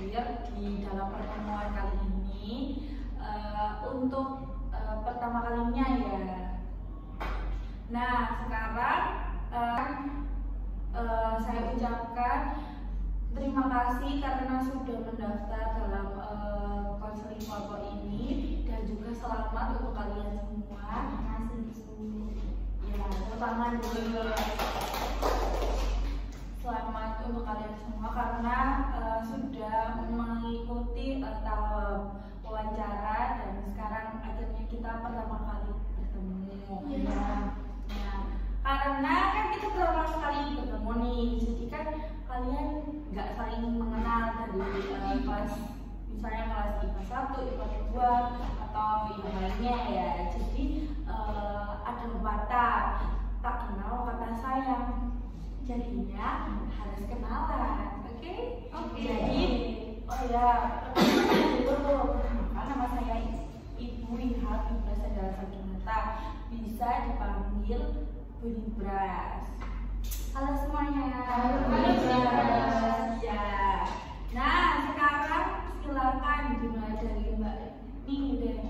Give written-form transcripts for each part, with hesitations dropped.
hadir di dalam pertemuan kali ini untuk pertama kalinya ya. Nah, sekarang saya ucapkan terima kasih karena sudah mendaftar dalam konseling kelompok ini, dan juga selamat untuk kalian semua. Ya, tangan dulu. Selamat untuk kalian semua karena sudah mengikuti tahap wawancara, dan sekarang akhirnya kita pertama kali bertemu. Ya. Nah, karena kan kita pertama kali bertemu nih, jadi kan kalian nggak saling mengenal dari kelas, misalnya kelas IPA 1, IPA 2 atau yang lainnya ya. Jadi ada pepatah, tak kenal kata sayang, jadinya harus kenalan. Oke? Jadi perkenalkan, nama saya Ibu Wihat Ibras Adalah Sakinata, bisa dipanggil Budi Bras. Halo semuanya. Ya. Nah, sekarang silakan dimulai dari Mbak Ning deh.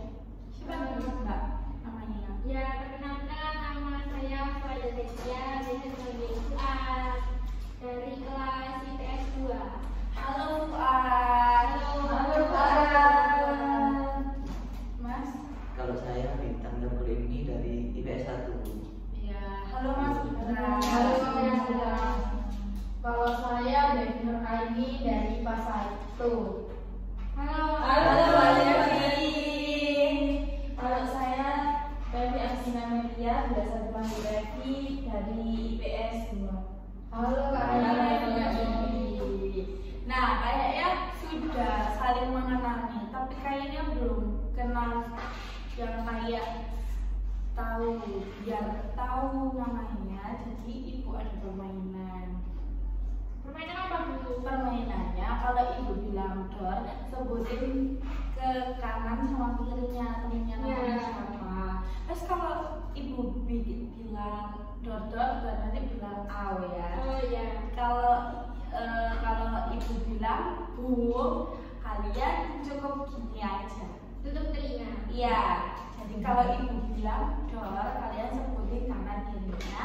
Siapa Mbak namanya? Ya, perkenalkan nama saya Fadila Dekia, biasa dipanggil Fuad, dari kelas IPS 2. Halo Fuad. Halo Fuad. Mas? Kalau saya Bintang Nurul ini dari IPS 1. Ya, halo Mas Bintang. Halo Mas. Kalau saya Devi Nur Aini dari IPA 1. Halo. Kalau saya Devi Aksina Media, biasa dipanggil Devi dari IPS 2. Halo Kak Devi. Nah, kayaknya sudah saling mengenal nih, tapi kayaknya belum kenal yang kayak tahu, biar tahu namanya. Jadi ibu ada permainan. Permainan apa dulu? Permainannya kalau ibu bilang dor, sebutin ke kanan sama kirinya, temennya namanya siapa. Terus kalau ibu bilang dor nanti bilang aw ya. Oh ya. Kalau ibu bilang bu, kalian cukup gini aja, Tutup telinga. iya. Jadi kalau ibu bilang dor, kalian sebutin kanan kirinya.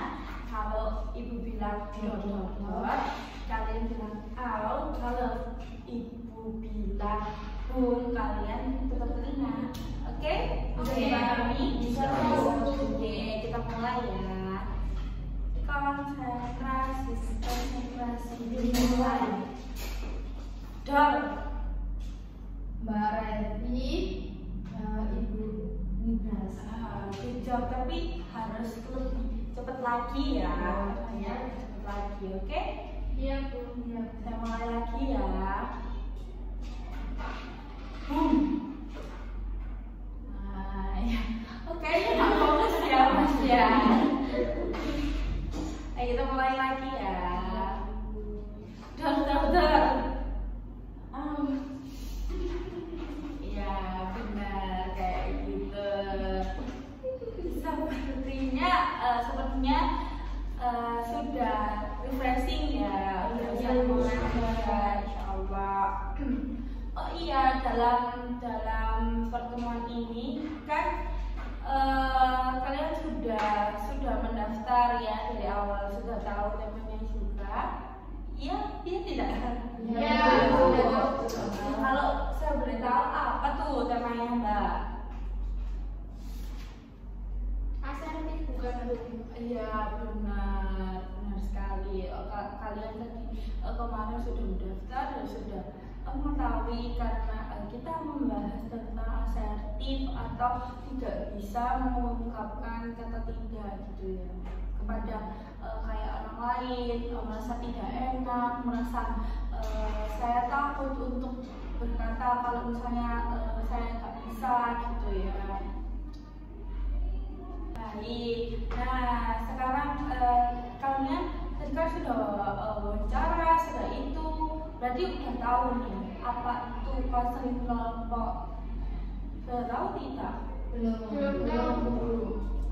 Kalau ibu bilang dor, kalian bilang aw. Kalau ibu bilang bung, kalian tutup telinga. Oke? Bisa dipahami? Bisa. Oke, kita mulai ya. Konsentrasi dimulai. Dor. Mbak Revi, Ibu Nibras. Jawab, tapi harus lebih cepat lagi ya. Ya, cepat lagi, oke? Iya Bu. Saya mulai lagi ya. Boom. Nah, ya. Oke, nggak fokus ya Mas ya. Ayo kita mulai lagi ya. Dor. Iya, benar kayak gitu. Sepertinya sudah refreshing ya, udah bisa mengajar, insyaallah. Oh iya, dalam pertemuan ini kan kalian sudah mendaftar ya dari awal, sudah tahu temanya juga. Iya tidak? Ya. Kalau saya boleh tahu apa tuh temanya Mbak? Asertif bukan Bu. Iya benar sekali. Kalian tadi kemarin sudah mendaftar dan sudah mengetahui karena kita membahas tentang asertif atau tidak bisa mengungkapkan kata tidak gitu ya kepada kayak orang lain, merasa tidak enak, merasa saya takut untuk berkata kalau misalnya saya nggak bisa gitu ya. Baik, nah sekarang kalian tadi kan sudah wawancara, sudah itu berarti udah tahu nih apa itu konseling kelompok. Sudah tahu tidak? Belum tahu.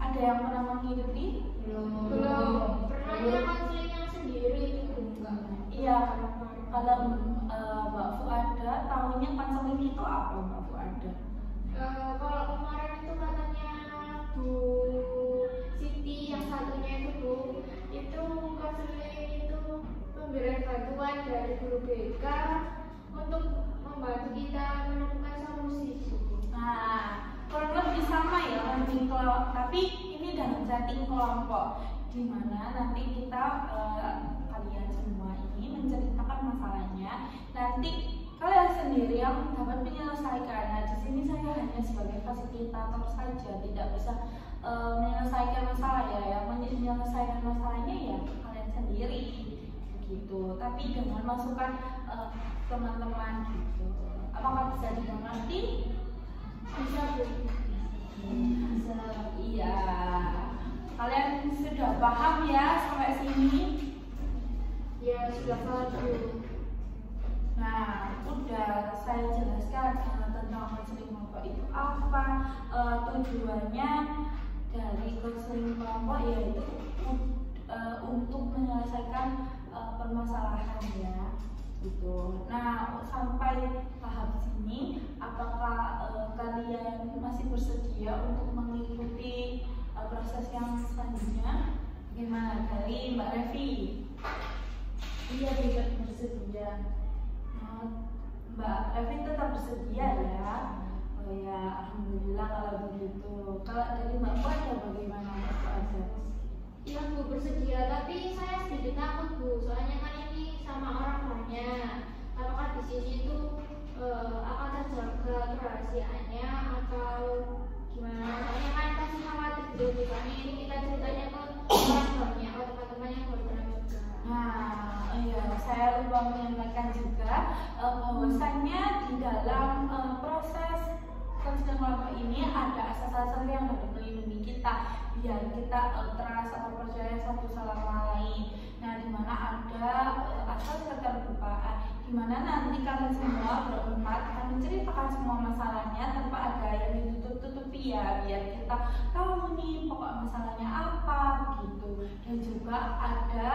Ada yang pernah mengikuti? Belum. Pernahnya konseling yang sendiri itu bukan. Iya, kalau Mbak Fuada BK untuk membantu kita menemukan solusi. Nah, kurang lebih sama ya learning kelompok, tapi ini dalam setting kelompok, di mana nanti kita kalian semua ini menceritakan masalahnya, nanti kalian sendiri yang dapat menyelesaikan. Nah, di sini saya hanya sebagai fasilitator saja, tidak bisa menyelesaikan masalah ya. Yang menyelesaikan masalahnya ya kalian sendiri gitu. Tapi dengan masukan teman-teman gitu. Apakah bisa dimengerti? Bisa Bu. Bisa, iya. Kalian sudah paham ya sampai sini? Ya sudah paham Bu. Nah, udah saya jelaskan tentang konseling kelompok itu apa, tujuannya dari konseling kelompok yaitu untuk menyelesaikan permasalahan ya, gitu. Nah, sampai tahap sini, apakah kalian masih bersedia untuk mengikuti proses yang selanjutnya? Gimana dari Mbak Revi? Iya, tidak bersedia. Mbak Revi tetap bersedia ya? Oh ya, alhamdulillah kalau begitu. Kalau dari Mbak Puan ya bagaimana Mbak Puan? Iya Bu, bersedia, tapi saya sedikit takut Bu, soalnya kan ini sama orang banyak. Apakah di sini tuh akan terjaga kerahasiaannya atau gimana? Soalnya kan pasti khawatir gitu, soalnya ini kita ceritanya ke orang banyak, atau teman-teman yang baru kenal juga. Nah, iya, saya lupa menyampaikan juga bahwasannya di dalam proses konseling kelompok ini ada asas-asas yang dapat melindungi kita biar kita trust atau percaya satu sama lain. Nah, di mana ada asas keterbukaan, di mana nanti kalian semua berempat akan menceritakan semua masalahnya tanpa ada yang ditutup-tutupi ya, biar kita tahu nih pokok masalahnya apa begitu. Dan juga ada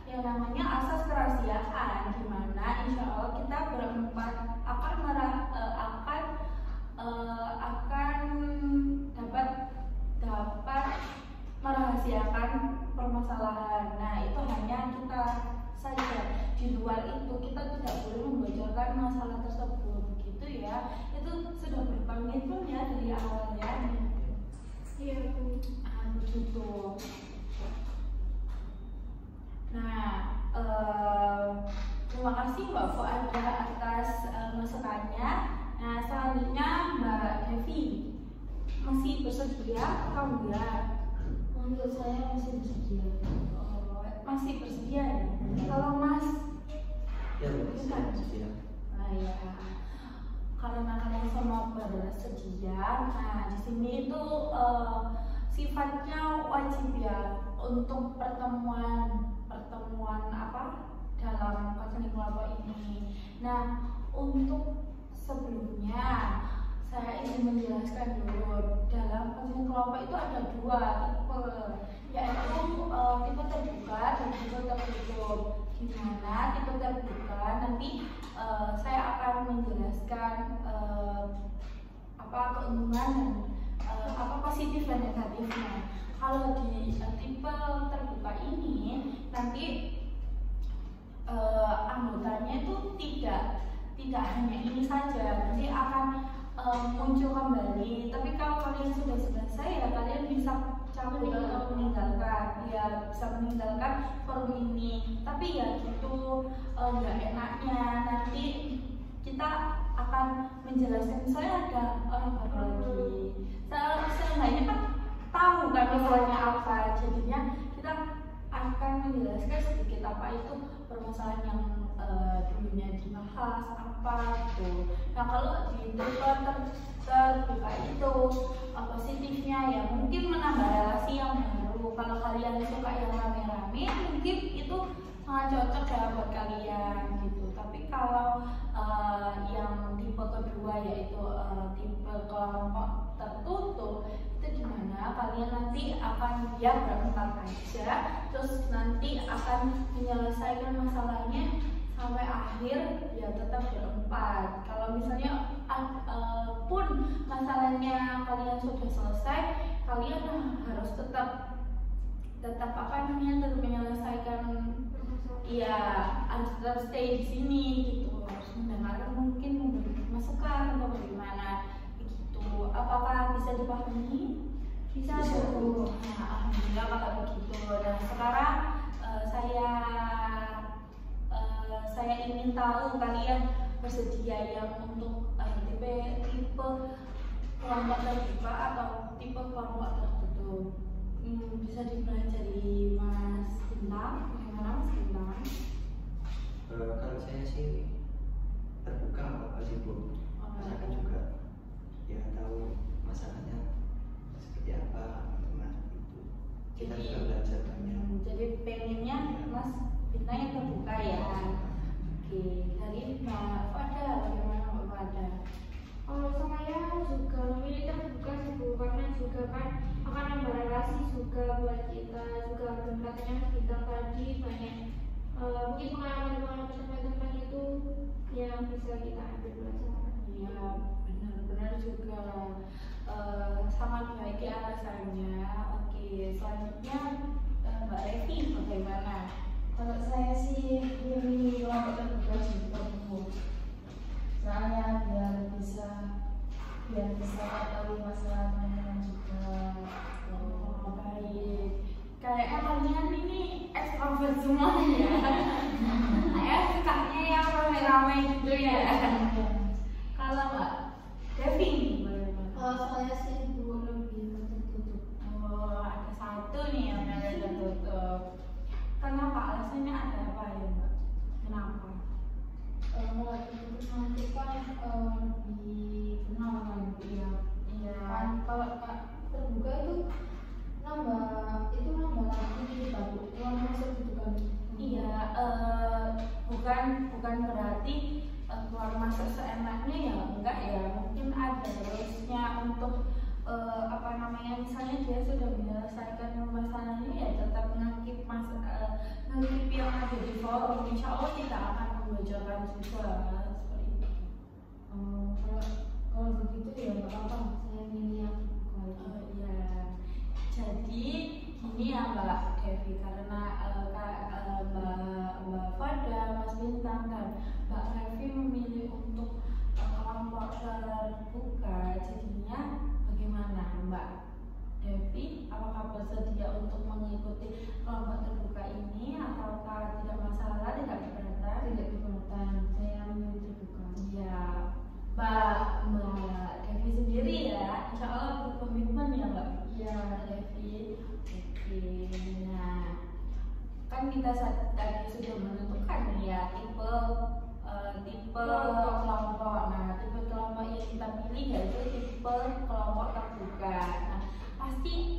yang namanya asas kerahasiaan, di mana insya Allah kita berempat akan dapat merahasiakan permasalahan. Nah, itu hanya kita saja. Di luar itu kita tidak boleh membocorkan masalah tersebut, begitu ya. Itu sudah berkomitmen ya dari awal ya. Iya Bu. Begitu. Nah, terima kasih Mbak Fuada atas masukannya. Nah, selanjutnya Mbak Devi masih bersedia atau enggak? Menurut saya masih bersedia. Oh, masih bersedia ya? Kalau Mas Ya, bisa. nah ya, karena kalian semua bersedia, nah di sini itu sifatnya wajib ya untuk pertemuan apa dalam konseling kelompok ini. Nah, untuk sebelumnya saya ingin menjelaskan dulu, dalam konseling kelompok itu ada dua tipe, yaitu tipe terbuka dan tipe tertutup. Di mana tipe terbuka nanti saya akan menjelaskan apa keuntungan dan apa positif dan negatifnya. Kalau di tipe terbuka ini nanti anggotanya itu tidak hanya ini saja, nanti akan muncul kembali. Tapi kalau kalian sudah selesai ya kalian bisa cabut atau meninggalkan, ya bisa meninggalkan forum ini. Tapi ya gitu nggak enaknya nanti kita akan menjelaskan. Saya ada orang baru lagi, seenggaknya kan tahu kan masalahnya apa, jadinya kita akan menjelaskan sedikit apa itu permasalahan yang dulunya dibahas apa gitu. Nah, kalau di tipe terbuka itu positifnya ya mungkin menambah relasi yang baru. Kalau kalian suka yang rame-rame mungkin itu sangat cocok ya buat kalian gitu. Tapi kalau yang tipe kedua yaitu tipe kelompok tertutup, itu gimana kalian nanti akan ya berempat aja, terus nanti akan menyelesaikan masalahnya sampai akhir ya tetap berempat. Kalau misalnya pun masalahnya kalian sudah selesai, kalian harus tetap apa namanya tetap menyelesaikan ya harus tetap stay di sini gitu, harus mendengarkan mungkin memberi masukan atau bagaimana begitu. Apakah bisa dipahami? Bisa Bu. Nah, alhamdulillah kalau begitu. Dan sekarang saya ingin tahu kalian bersedia yang untuk tipe kelompok terbuka atau tipe kelompok tertutup. Bisa dimulai dari Mas Bintang. Bagaimana Mas Bintang? Kalau saya sih terbuka apa sih Bu? Masyarakat juga ya tahu masalahnya seperti apa, teman itu kita juga belajar banyak. Jadi pengennya Mas Bintang yang terbuka ya. Oke, dari Mbak Fada, bagaimana Mbak Fada? Kalau saya juga memilih terbuka sih Bu, karena juga kan akan nambah relasi juga buat kita, juga katanya kita tadi banyak mungkin pengalaman teman-teman itu yang bisa kita ambil pelajaran. Iya, benar-benar juga sangat baik ya alasannya. Oke, selanjutnya Mbak Revi bagaimana? Kalau saya sih pilih kelompok terbuka juga Bu. Soalnya biar bisa mengetahui masalah teman-teman juga. Oh, baik. Kayaknya kalian ini extrovert semua ya. Saya sukanya yang rame-rame gitu ya. Kalau Mbak Devi bagaimana? Kalau saya sih Bu lebih tertutup. Oh, ada satu nih yang ada tertutup. Kenapa? Alasannya ada apa ya Mbak? Kenapa? Kalau tertutup nanti kan lebih kenal kan Bu ya. Iya. Kan kalau terbuka itu nambah lagi baru keluar masuk gitu kan. Iya, bukan berarti keluar masuk seenaknya ya, enggak ya. Mungkin ada rulesnya untuk misalnya dia sudah menyelesaikan masalahnya ya tetap ngangkip yang ada di forum. Insya Allah tidak akan membocorkan juga seperti itu. Kalau begitu ya nggak apa-apa, saya milih yang terbuka. Iya. Jadi ini ya Mbak Devi, karena Mbak Fada, Mas Bintang dan Mbak Revi memilih untuk kelompok terbuka, jadinya bagaimana Mbak Devi? Apakah bersedia untuk mengikuti kelompok terbuka ini ataukah tidak masalah, tidak keberatan? Tidak keberatan, saya milih terbuka. Iya. Mbak Devi sendiri ya, insya Allah berkomitmen ya Mbak. Iya, Devi. Oke, nah kan kita tadi sudah menentukan ya tipe kelompok. Nah, tipe kelompok yang kita pilih yaitu tipe kelompok terbuka. Nah, pasti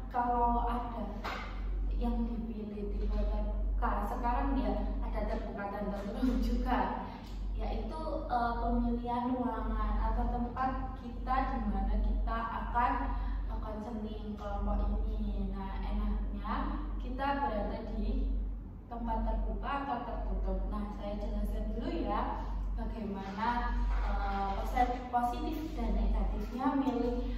kalau ada yang dipilih tipe terbuka, sekarang ya ada terbuka dan tertutup juga, yaitu pemilihan ruangan atau tempat kita di mana kita akan konseling kelompok ini. Nah, enaknya kita berada di tempat terbuka atau tertutup. Nah, saya jelaskan dulu ya bagaimana positif dan negatifnya milih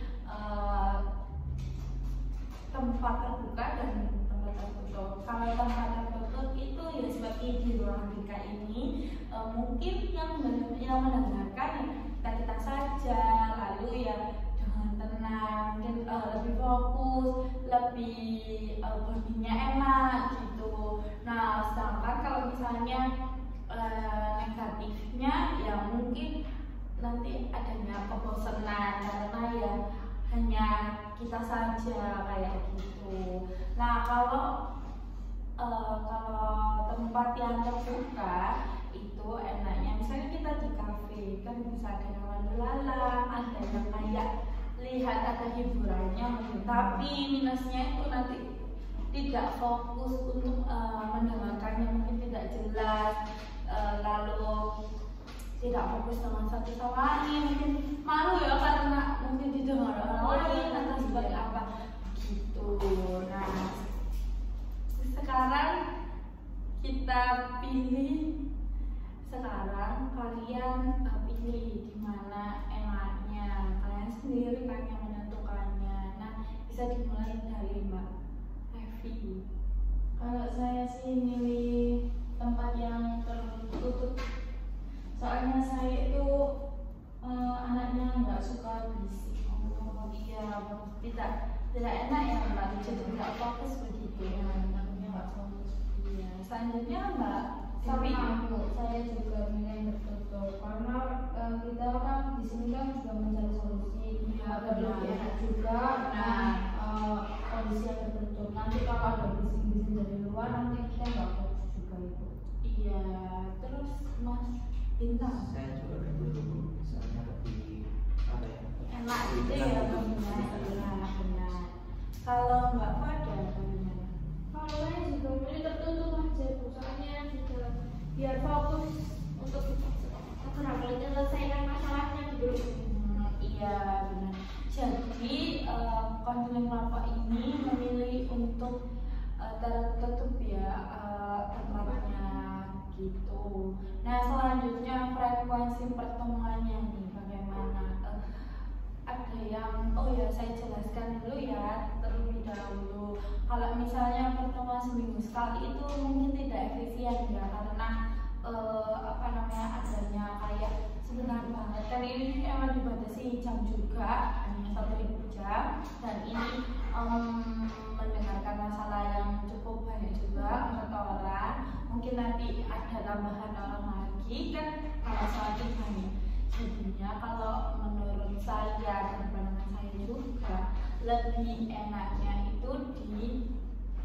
tempat terbuka dan tempat tertutup. Kalau tempat tertutup itu ya seperti di ruang BK ini, mungkin yang mendengarkan ya kita saja, lalu ya dengan tenang, mungkin lebih fokus, lebih bunyinya enak gitu. Nah, sedangkan kalau misalnya negatifnya ya mungkin nanti adanya kebosanan karena ya hanya kita saja kayak gitu. Nah, kalau tempat yang terbuka itu enaknya misalnya kita di kafe kan bisa ada yang lalu-lalang, ada yang kayak lihat ada hiburannya mungkin, tapi minusnya itu nanti tidak fokus untuk mendengarkannya, mungkin tidak jelas, lalu tidak fokus dengan satu sama lain, mungkin malu ya karena mungkin didengar orang lain atau seperti apa gitu. Nah, sekarang kita pilih, kalian pilih di mana enaknya, kalian sendiri kan yang menentukannya. Nah, bisa dimulai dari Mbak Evi. Kalau saya sih milih tempat yang tertutup. Soalnya saya itu anaknya nggak suka berisik. Iya, tidak enak ya Mbak, jadi nggak fokus begitu. Ya, takutnya nggak fokus. Iya, selanjutnya Mbak, Sama aku, saya juga milih tertutup karena kita kan di sini kan sudah mencari solusi. Iya, Ada lebih benar. enak juga. Nah. Kondisi yang tertutup. Nanti kalau ada bising-bising dari luar, nanti kita nggak fokus juga itu. Iya, terus Mas Bintang Saya juga tertutup, soalnya lebih apa ya? enak gitu ya benar. Kalau Mbak Fada bagaimana? Kalau saya juga milih tertutup aja, Bu. Soalnya juga biar fokus untuk segera menyelesaikan masalahnya dulu. Iya benar. Jadi konseling kelompok ini memilih untuk tertutup ya tempatnya gitu. Nah selanjutnya frekuensi pertemuannya nih bagaimana? Ada yang saya jelaskan dulu ya terlebih dahulu. Kalau misalnya pertemuan seminggu sekali itu mungkin tidak efisien ya karena adanya kayak sebentar banget kan ini emang dibatasi jam juga hanya 1 jam dan ini mendengarkan masalah yang cukup banyak juga untuk orang mungkin nanti ada tambahan orang lagi kan kalau selanjutnya jadinya kalau menurut saya dan pandangan saya juga lebih enaknya itu di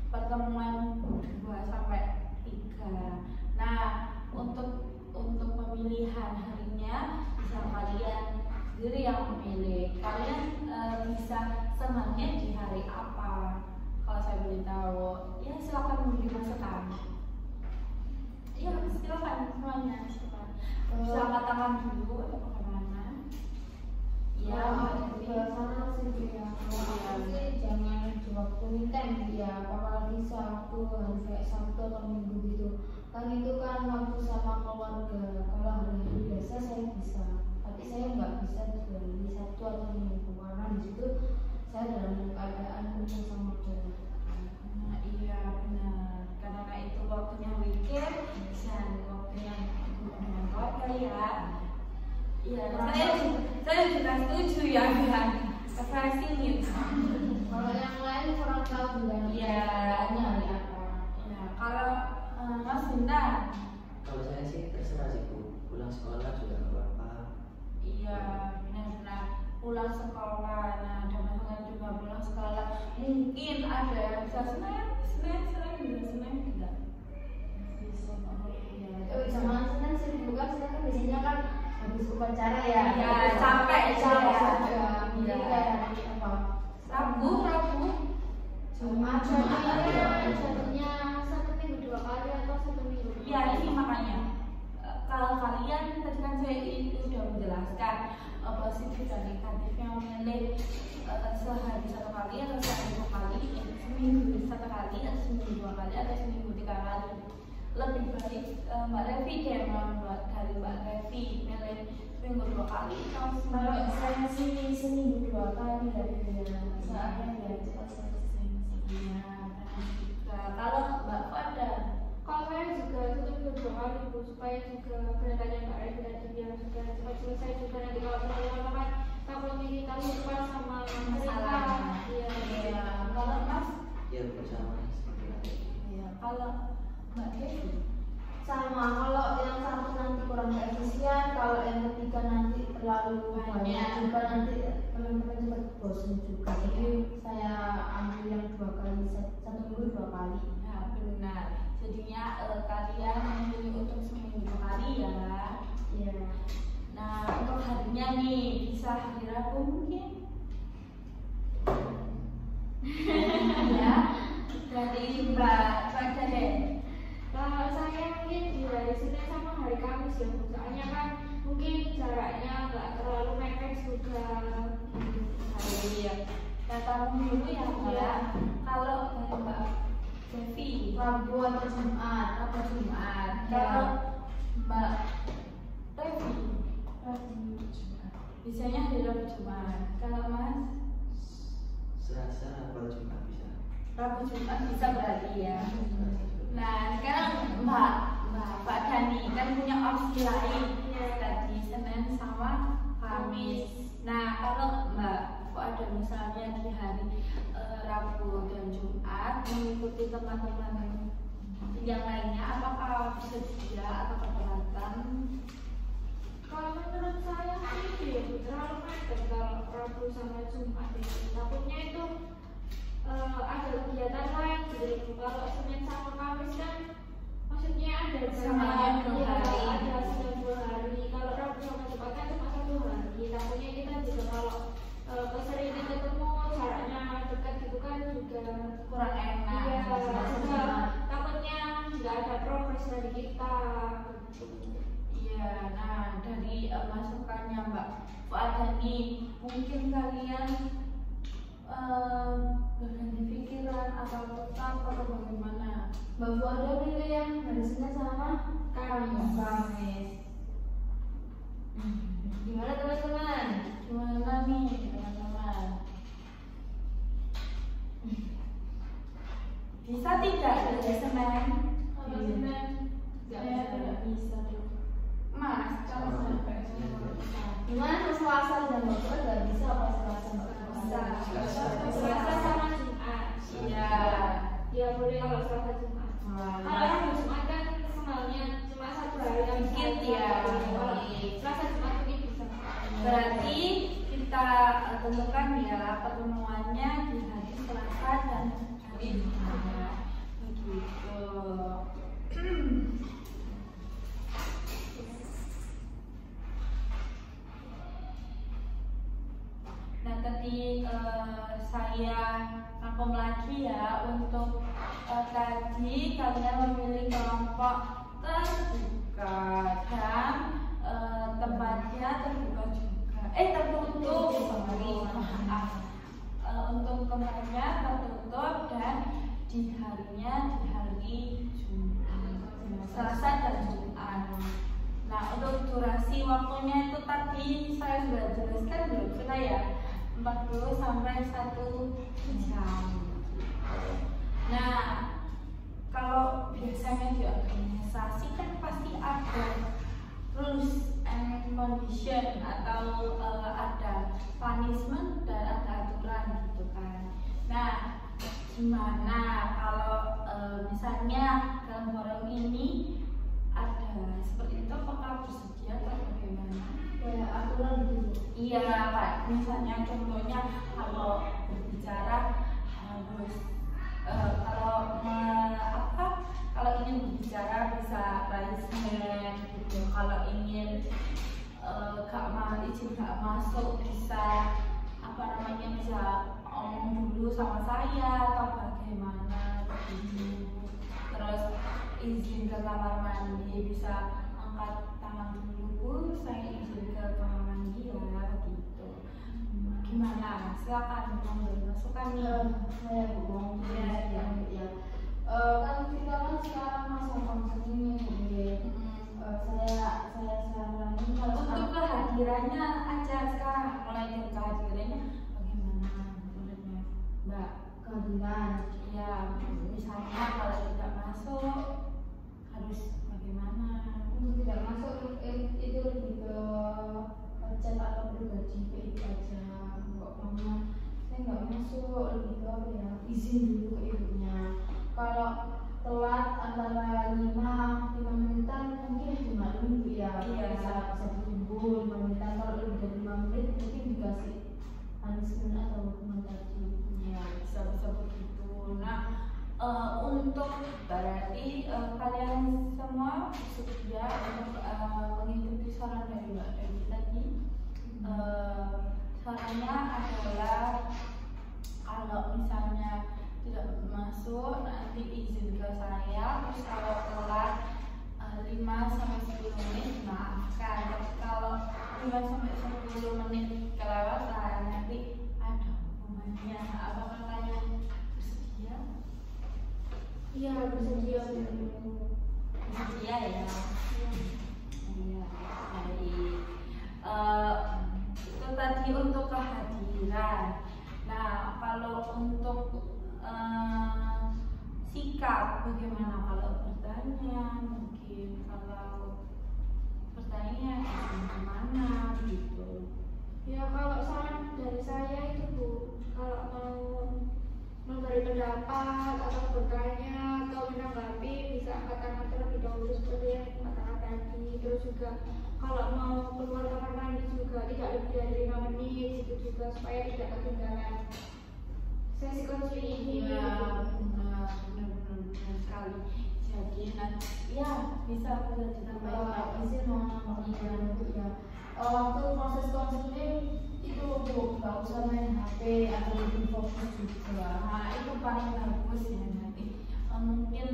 pertemuan 2 sampai 3. Nah untuk pemilihan harinya bisa kalian sendiri yang memilih. Kalian bisa senangnya di hari apa? Kalau saya boleh tahu, ya silakan dimasukkan. Iya silakan semuanya. Bisa katakan dulu atau bagaimana? Ya, saran sih ya. Kalau sih jangan di waktu weekend ya, apalagi Sabtu, hari kayak Sabtu atau Minggu gitu. Kan itu kan waktu sama keluarga. Kalau hari-hari biasa saya bisa, tapi saya nggak bisa di hari Sabtu atau Minggu karena di situ saya dalam keadaan kumpul sama keluarga. Nah iya benar, karena itu waktunya weekend dan waktunya dengan keluarga ya. Iya, saya juga setuju ya dengan refreshing. Kalau yang lain kurang tahu juga. Iya. Hari apa? Ya, kalau Mas Bintang, Kalau saya sih terserah sih Bu, pulang sekolah juga nggak apa-apa. iya benar-benar pulang sekolah. Nah, ada masalah juga pulang sekolah. Mungkin ada yang bisa Senin tidak. Zaman Senin sih bukan Senin kan biasanya kan habis upacara ya. Iya, capek juga. Iya. Hari apa? Rabu. Jumat. Jadinya 1 minggu 2 kali atau 1 minggu. Iya, ini makanya kalau kalian tadi kan saya itu sudah menjelaskan positif dan negatifnya memilih sehari 1 kali atau sehari 2 kali, seminggu 1 kali atau seminggu 2 kali atau seminggu 3 kali. Lebih baik Mbak Revi deh membuat dari Mbak Revi milih seminggu 2 kali atau Kalau saya sih seminggu 2 kali ya, soalnya biar cepat selesai. Iya, kalau Mbak Fada, Kalau saya juga itu minggu 2 kali Bu, supaya juga keretanya Mbak Revi tadi biar juga cepat selesai juga nanti kalau terlalu kan takut kita lupa sama masalahnya. Iya. Iya, kalau Mas, Ya bersama seperti itu. iya, kalau Mbak Revi, Sama, kalau yang satu nanti kurang efisien, kalau yang ketiga nanti terlalu banyak juga nanti teman-teman cepat bosan juga. Jadi saya ambil yang 2 kali, 1 minggu 2 kali. ya benar. Jadinya kalian memilih untuk seminggu 2 kali ya. Iya. Nah, untuk harinya nih bisa hari Rabu mungkin. Ya, dari Mbak Fada deh. Kalau saya mungkin di hari Senin sama hari Kamis ya Bu. Soalnya kan mungkin jaraknya nggak terlalu mepet juga. Iya. Data dulu ya Mbak. Iya. Kalau dari Mbak Devi, Rabu atau Jumat. kalau Mbak Revi, biasanya hari Rabu Jumat. Kalau Mas Selasa kalau Jumat bisa. Rabu Jumat bisa berarti ya. Nah sekarang Mbak Pak Dani kan punya opsi lain tadi Senin sama Kamis. Nah kalau Mbak kok ada misalnya di hari Rabu dan Jumat mengikuti teman-teman yang lainnya, apakah bersedia atau keberatan? Kalau menurut saya sih ya terlalu padat kalau Rabu sama Jumat itu. Takutnya itu ada kegiatan lain gitu. Kalau Senin sama Kamis kan maksudnya ada Samanya 2 hari. Ada sudah 2 hari. Kalau Rabu sama Jumat kan cuma 1 hari. Takutnya kita juga kalau keseringan ketemu jaraknya dekat gitu kan juga Kurang enak. Iya, juga takutnya nggak ada progres dari kita. Iya, nah dari masukannya Mbak Fuadani, mungkin kalian berganti pikiran atau tetap atau bagaimana? Mbak Bu ada pilih yang hari Senin sama Kamis. Gimana teman-teman? Gimana nih teman-teman? Bisa tidak dari Senin? Kalau Senin Nggak bisa. Mas, kalau sampai Gimana Selasa dan Bapak nggak bisa apa Selasa Mbak? Bisa. Selasa sama Jumat. Iya. Ya boleh kalau Selasa Jumat. Kalau Rabu Jumat kan sebenarnya cuma 1 hari yang Dikit ya. Kalau Selasa Jumat mungkin bisa. Berarti kita tentukan ya pertemuannya di hari Selasa dan hari Jumat. Begitu. Nah tadi saya rangkum lagi ya untuk tadi kalian memilih kelompok terbuka dan tempatnya terbuka juga. Tertutup. Sorry, maaf. Untuk tempatnya tertutup dan di harinya di hari Jumat, Selasa dan Jumat. Nah untuk durasi waktunya itu tadi saya sudah jelaskan belum kita ya 40 sampai 1 jam. Nah kalau biasanya di organisasi kan pasti ada rules and condition atau ada punishment dan ada aturan gitu kan. Nah gimana kalau misalnya dalam forum ini ada seperti itu, apakah bersedia atau bagaimana? Kayak aturan gitu. Iya Pak, misalnya contohnya kalau berbicara harus kalau ingin berbicara bisa raise hand gitu. Kalau ingin izin gak masuk bisa bisa omong dulu sama saya atau bagaimana begitu. Terus izin ke kamar mandi bisa angkat tangan dulu Bu, saya izin ke kamar mandi ya begitu. Gimana? Silakan memberi masukan nih. Saya mau ya. Kan kita kan sekarang masa pandemi ini. Saya saranin kalau Untuk kehadirannya aja sekarang, mulai dari kehadirannya bagaimana menurutnya Mbak? kehadiran. Ya misalnya kalau tidak masuk harus bagaimana? Untuk tidak masuk itu lebih ke chat atau pribadi kayak itu aja. Kok mama saya nggak masuk, lebih ke apa ya, izin dulu ke ibunya. Kalau telat antara 5 menitan mungkin cuma dulu ya, Iya. bisa ditunggu 5 menitan. Kalau lebih dari 5 menit mungkin dikasih punishment atau hukuman tadi. Ya bisa begitu. Nah untuk berarti kalian semua bersedia untuk mengikuti saran dari Mbak Dewi tadi. Sarannya adalah kalau misalnya tidak masuk nanti izin ke saya, terus kalau telat 5 sampai 10 menit maafkan. Tapi kalau 5 sampai 10 menit kelewatan nanti ada hukumannya. Apakah kalian bersedia? Iya bersedia. Bersedia ya. Iya, baik. Itu tadi untuk kehadiran. Nah, kalau untuk sikap bagaimana kalau bertanya bertanya mungkin kalau bertanya gimana gitu. Ya kalau saran dari saya itu Bu, kalau mau memberi pendapat atau bertanya atau menanggapi bisa angkat tangan terlebih dahulu seperti yang dikatakan tadi. Terus juga kalau mau keluar kamar mandi juga tidak lebih dari 5 menit itu juga supaya tidak ketinggalan sesi konseling ini. Ya benar sekali. Jadi nanti ya bisa disampaikan. Izin mau nambahkan Bu ya. Waktu proses konseling itu Bu nggak usah main HP atau lebih fokus juga. Nah itu paling bagus ya nanti mungkin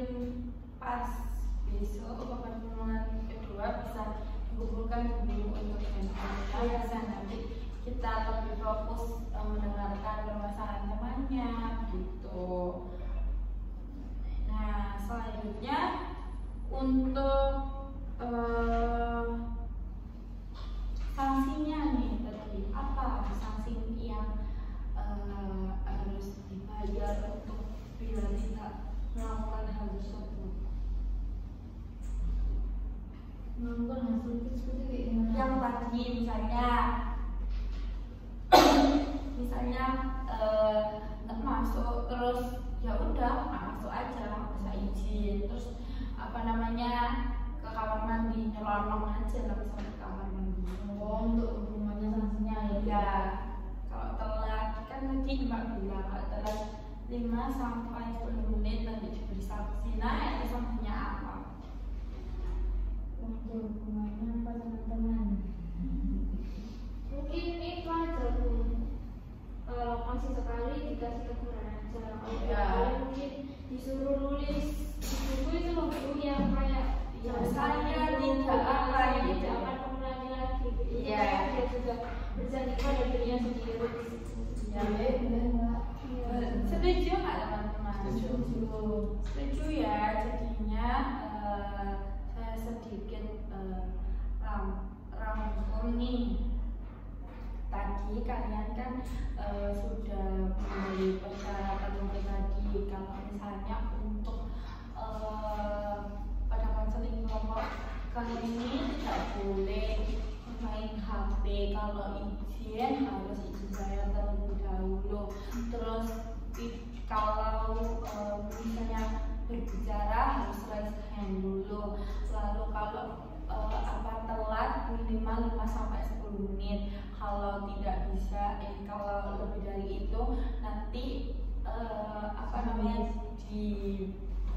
pas besok pertemuan kedua bisa dikumpulkan dulu untuk handphone bisa nanti kita lebih fokus mendengarkan permasalahan temannya gitu. Nah selanjutnya untuk sanksinya nih tadi apa sanksi yang harus dibayar untuk bila tidak melakukan hal tersebut? Melakukan hasil seperti gimana? Yang tadi misalnya nggak masuk terus ya udah nggak masuk aja nggak bisa izin terus apa namanya ke kamar mandi nyelonong aja nggak bisa ke kamar mandi. Oh, untuk hukumannya sanksinya ya. Kalau telat kan tadi Mbak bilang kalau telat 5 sampai 10 menit nanti diberi sanksi. Nah itu sanksinya apa? Untuk hukumannya apa teman-teman? Mungkin itu aja Bu. Kalau masih sekali dikasih teguran aja. Kalau sekali mungkin disuruh nulis di buku itu loh Bu yang kayak saya tidak akan mengulangi lagi. Iya. Dia juga berjanji pada dirinya sendiri. Ya, Mbak. setuju nggak teman-teman? Setuju ya. Jadinya saya sedikit rangkum nih. Tadi kalian kan sudah memberi persyaratan tadi kalau misalnya untuk pada konseling kelompok kali ini tidak boleh main HP. Kalau izin harus izin saya terlebih dahulu. Terus kalau misalnya berbicara harus raise hand dulu. Lalu kalau telat minimal 5 sampai 10 menit. Kalau tidak bisa, kalau lebih dari itu nanti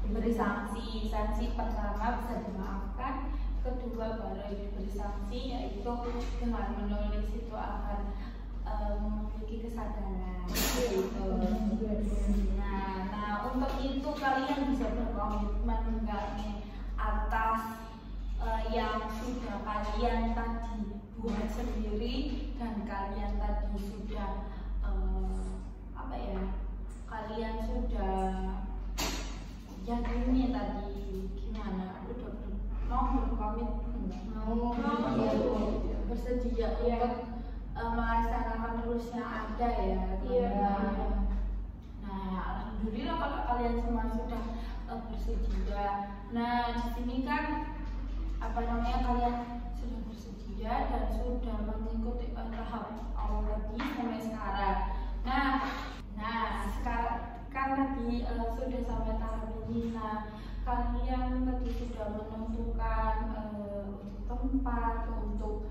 diberi sanksi. Sanksi pertama bisa dimaafkan, kedua baru diberi sanksi yaitu dengan menulis itu akan memiliki kesadaran gitu. Nah untuk itu kalian bisa berkomitmen nggak nih atas yang sudah kalian tadi buat sendiri dan kalian tadi sudah kalian sudah yakini tadi gimana? Udah mau berkomitmen nggak? Mau bersedia untuk melaksanakan terus yang ada ya. Iya. Nah, alhamdulillah kalau kalian semua sudah bersedia. Nah, di sini kan kalian sudah bersedia dan sudah mengikuti tahap awal tadi sampai sekarang. Nah, sekarang kan tadi sudah sampai tahap ini. Nah, kalian tadi sudah menentukan untuk tempat, untuk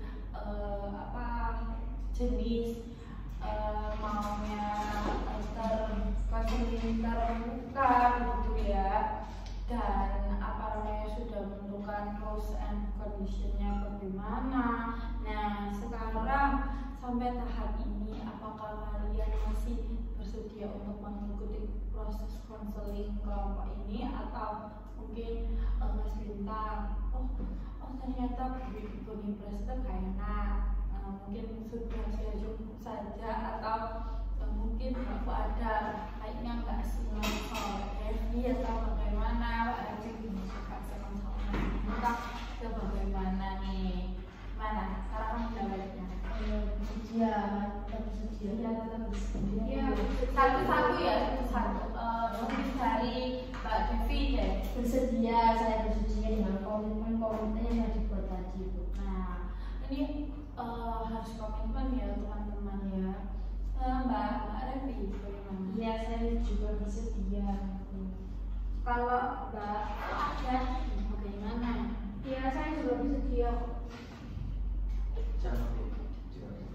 jenis maunya terkonseling terbuka gitu ya, dan sudah menentukan rules and conditionnya bagaimana. Nah sekarang sampai tahap ini apakah kalian masih bersedia untuk mengikuti proses konseling kelompok ini atau mungkin Mas Bintang ternyata Bonipres itu gak enak, mungkin sudah saja atau mungkin aku ada kayaknya nggak sinkron Devi atau bagaimana Pak Ajeng suka sama ya bagaimana nih, mana sekarang pendapatnya? Bersedia, tetap bersedia. Iya. Satu-satu ya, satu-satu. Mungkin dari Mbak Devi deh. Bersedia, saya bersedia. ini harus komitmen ya teman-teman ya. Mbak Revi bagaimana? Ya, saya juga bersedia. Kalau Mbak Adan bagaimana? Ya, saya juga bersedia. Jangan juga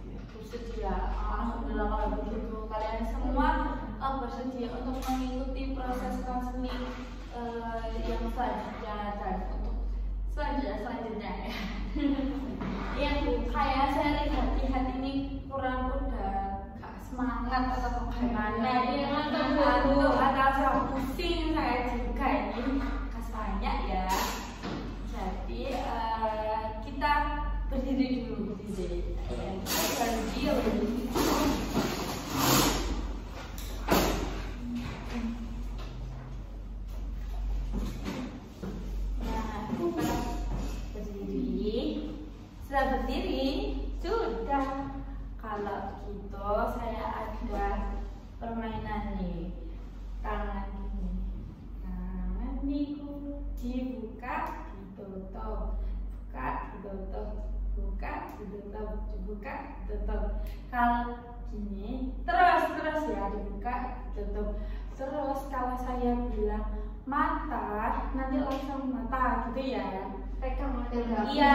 ya. Bersedia. Alhamdulillah kalau begitu kalian semua bersedia untuk mengikuti proses konseling yang selanjutnya dan untuk selanjutnya ya. Yang kayak saya lihat ini kurang udah gak semangat atau bagaimana ya, atau saya pusing saya juga ini kasarnya ya. Jadi kita berdiri dulu berdiri. Sudah berdiri, sudah. Kalau gitu saya ada permainan nih. Tangan ini, tangan dibuka, ditutup, buka, ditutup, buka, ditutup, dibuka, ditutup. Kalau gini, terus ya dibuka, ditutup. Terus kalau saya bilang mata, nanti langsung mata gitu ya. Pegang mata. Iya,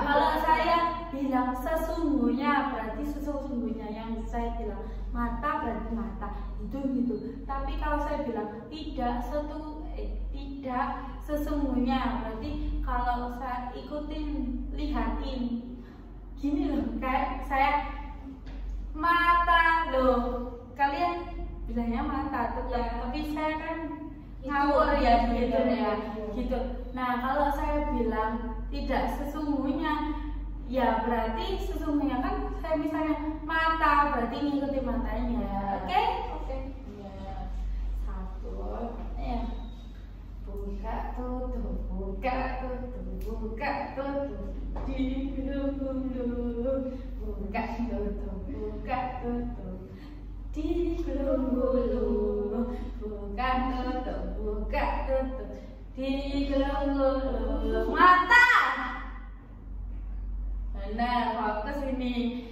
kalau saya bilang sesungguhnya berarti sesungguhnya, yang saya bilang mata berarti mata itu gitu. Tapi kalau saya bilang tidak sesungguhnya berarti kalau saya lihatin gini loh, kayak saya mata loh, kalian bilangnya mata tuh ya, tapi saya kan ngawur ya gitu ya gitu. Nah kalau saya bilang tidak sesungguhnya, ya berarti sesungguhnya kan saya misalnya mata berarti ngikutin matanya. Oke? Ya. Satu ya. Buka tutup, buka tutup, buka tutup, digulung-gulung, buka tutup, buka tutup, digulung-gulung, buka tutup, buka tutup, digulung-gulung. Mata. Nah, fokus ini.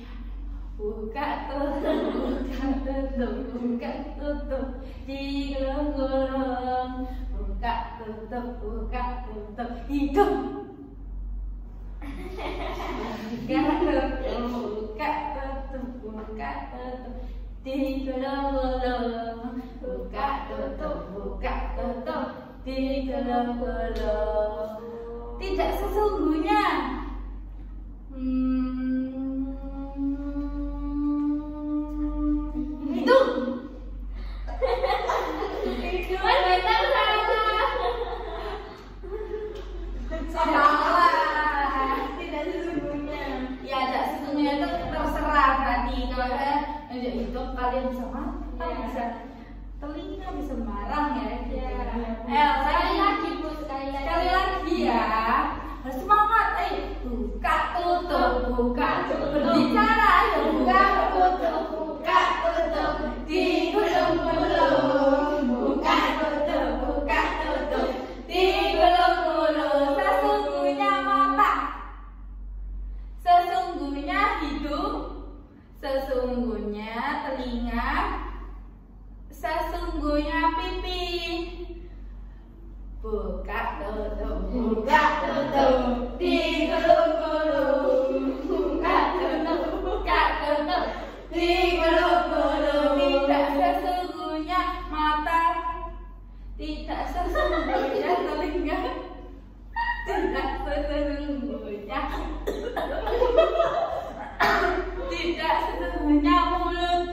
Buka tutup, buka tutup, buka tutup, digulung-gulung. Buka tutup, buka tutup, hidup. Buka tutup, buka tutup, digulung-gulung. Buka tutup, buka tutup, digulung-gulung. Tidak sesungguhnya. Itu. Salah. Tidak sesungguhnya. Ya, tidak sesungguhnya itu terserah berarti. Kalau saya itu kalian bisa mata, bisa telinga, bisa marah ya. Sekali lagi Bu, sekali lagi ya. Harus semangat, buka tutup, buka tutup, berbicara, buka tutup, buka tutup, digulung-gulung, buka tutup, buka tutup, digulung-gulung. Sesungguhnya mata, sesungguhnya hidung, sesungguhnya telinga, sesungguhnya pipi. Buka tutup, buka tutup, digulung-gulung. Buka tutup, buka tutup, digulung-gulung. Tidak sesungguhnya mata, tidak sesungguhnya telinga, tidak sesungguhnya, tidak sesungguhnya mulut.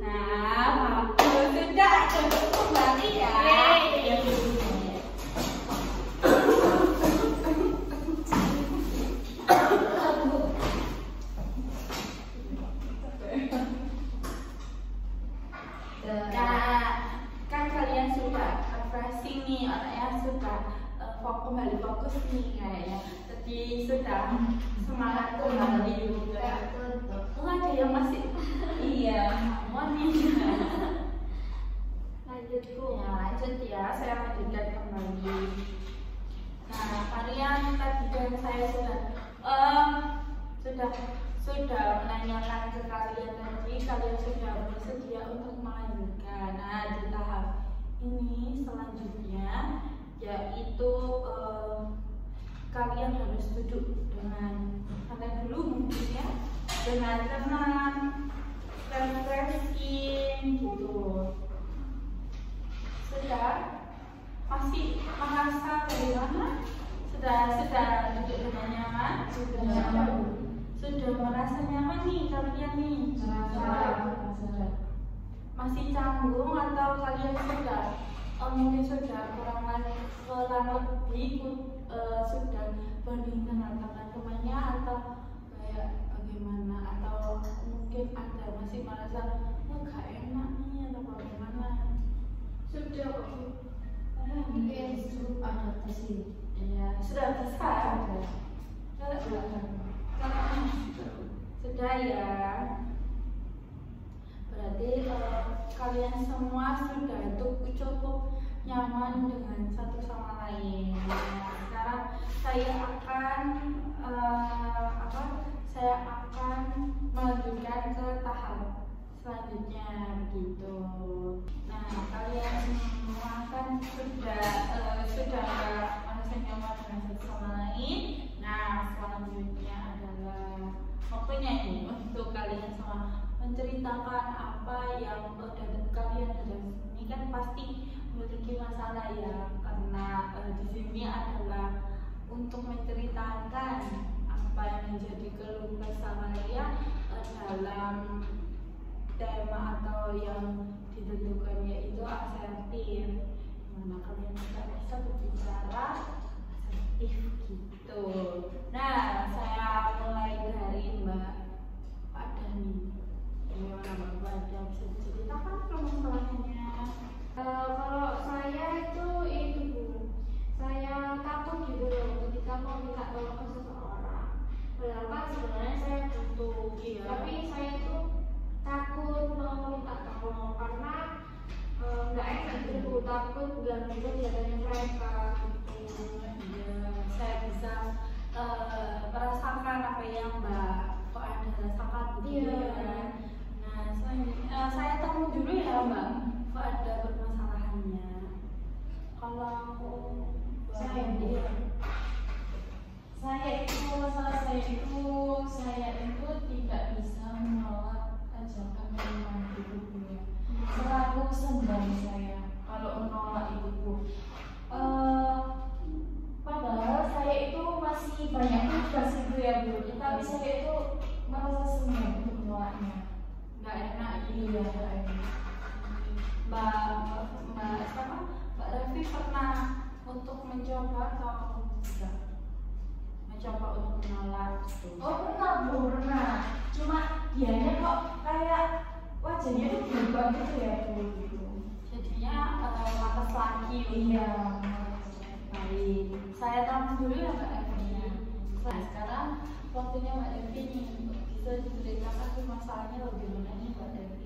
Nah, bagus, sudah cukup kembali ya. Kan kalian sudah refreshing nih, anaknya sudah kembali fokus nih kayaknya. Jadi sudah semangat kembali juga. Ada yang masih mau nih. Lanjut ya, saya lanjutkan kembali. Nah, kalian tadi kan saya sudah sudah menanyakan ke kalian tadi, kalian sudah bersedia untuk melanjutkan. Nah, di tahap ini selanjutnya yaitu kalian harus duduk dengan santai dulu mungkin ya, dengan tenang, refreshing gitu. Sudah masih merasa bagaimana? Sudah duduk dengan nyaman? Sudah merasa nyaman nih kalian nih? Masih canggung atau kalian mungkin sudah kurang lebih sudah banding dengan teman-temannya atau kayak bagaimana, atau mungkin ada masih merasa gak enak nih atau bagaimana? Sudah mungkin cukup adaptasi. Ya, sudah bisa. Sudah ya. Berarti kalian semua sudah cukup nyaman dengan satu sama lain. Nah, sekarang saya akan melanjutkan ke tahap selanjutnya begitu. Nah, kalian semua kan sudah merasa nyaman dengan satu sama lain. Nah, selanjutnya adalah waktunya ini untuk kalian semua menceritakan apa yang kalian hadapi. Ini kan pasti memiliki masalah ya, karena di sini adalah untuk menceritakan apa yang menjadi keluh kesah kalian dalam tema atau yang ditentukan yaitu asertif. Mana kalian tidak bisa berbicara asertif gitu. Nah, saya mulai dari Mbak Adani. Gimana Mbak Adani, bisa diceritakan permasalahannya? Kalau saya itu Bu, saya takut gitu loh ketika mau minta tolong ke seseorang. Padahal kan sebenarnya saya butuh, tapi saya itu takut mau minta tolong karena nggak enak gitu, takut ganggu kegiatannya mereka gitu. Ya, saya bisa merasakan apa yang Mbak kok ada rasakan gitu ya. Nah, selanjutnya saya temu dulu ya Mbak, kok ada permasalahannya. Kalau saya itu tidak bisa menolak ajakan teman ibuku ya. Selalu sendiri saya kalau menolak ibuku. Padahal saya itu masih banyak tugas itu ya Bu, tapi saya itu merasa senang untuk menolaknya. nggak enak gitu Iya, ya. Mbak Revi pernah untuk mencoba atau tidak? Mencoba untuk menolak gitu. Oh pernah Bu, pernah. Cuma dianya kok kayak wajahnya itu berubah gitu ya Bu gitu. Jadinya lapas lagi. Iya. Baik, saya tamu dulu ya Mbak Revi. Nah, sekarang waktunya Mbak Revi nih untuk bisa diceritakan masalahnya bagaimana nih Mbak Revi.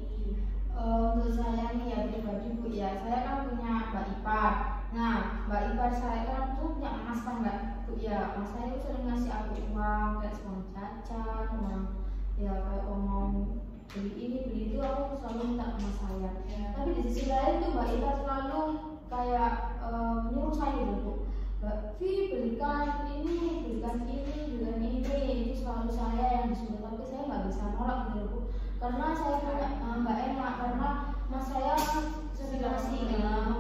Untuk saya nih ya pribadi Bu ya, saya kan punya Mbak Ipar. Nah, Mbak Ipar saya kan tuh punya emas kan Mbak Bu ya. Mas saya itu sering ngasih aku uang kayak uang jajan, uang ya kayak mau beli ini beli itu, aku selalu minta sama saya. Tapi di sisi lain tuh Mbak Ipar selalu kayak menyuruh saya gitu Bu, Mbak Vi belikan ini, belikan ini, belikan ini. Itu selalu saya yang disuruh, tapi saya nggak bisa nolak gitu Bu. Karena saya punya nggak enak, karena mas saya sering ngasih saya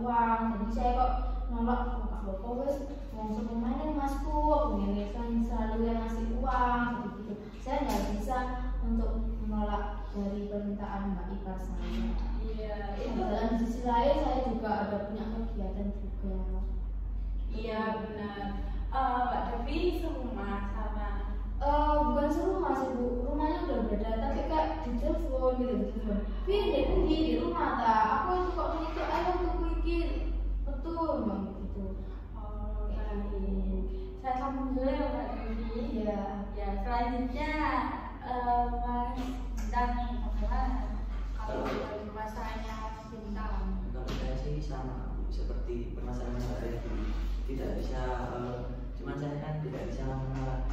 uang, jadi saya kok nolak, kak bapak wes mau semuanya masku, aku ini kan selalu yang ngasih uang gitu. Saya nggak bisa untuk menolak dari permintaan Mbak Ipar saya. Iya, itu. Dan di sisi lain saya juga ada punya kegiatan juga. Iya benar. Mbak Devi serumah sama Bukan serumah sih Bu, rumahnya udah beda, tapi kayak di telepon gitu, di telepon. Di rumah tak, aku itu kok itu ayo tuh pikir betul bang gitu. oh baik. Saya sambung dulu ya Mbak Devi. Iya. Ya, selanjutnya Mas Bintang nih, bagaimana kalau dari masalahnya Mas Bintang? Kalau saya sih sama seperti permasalahan saya tadi, tidak bisa, cuman saya kan tidak bisa menolak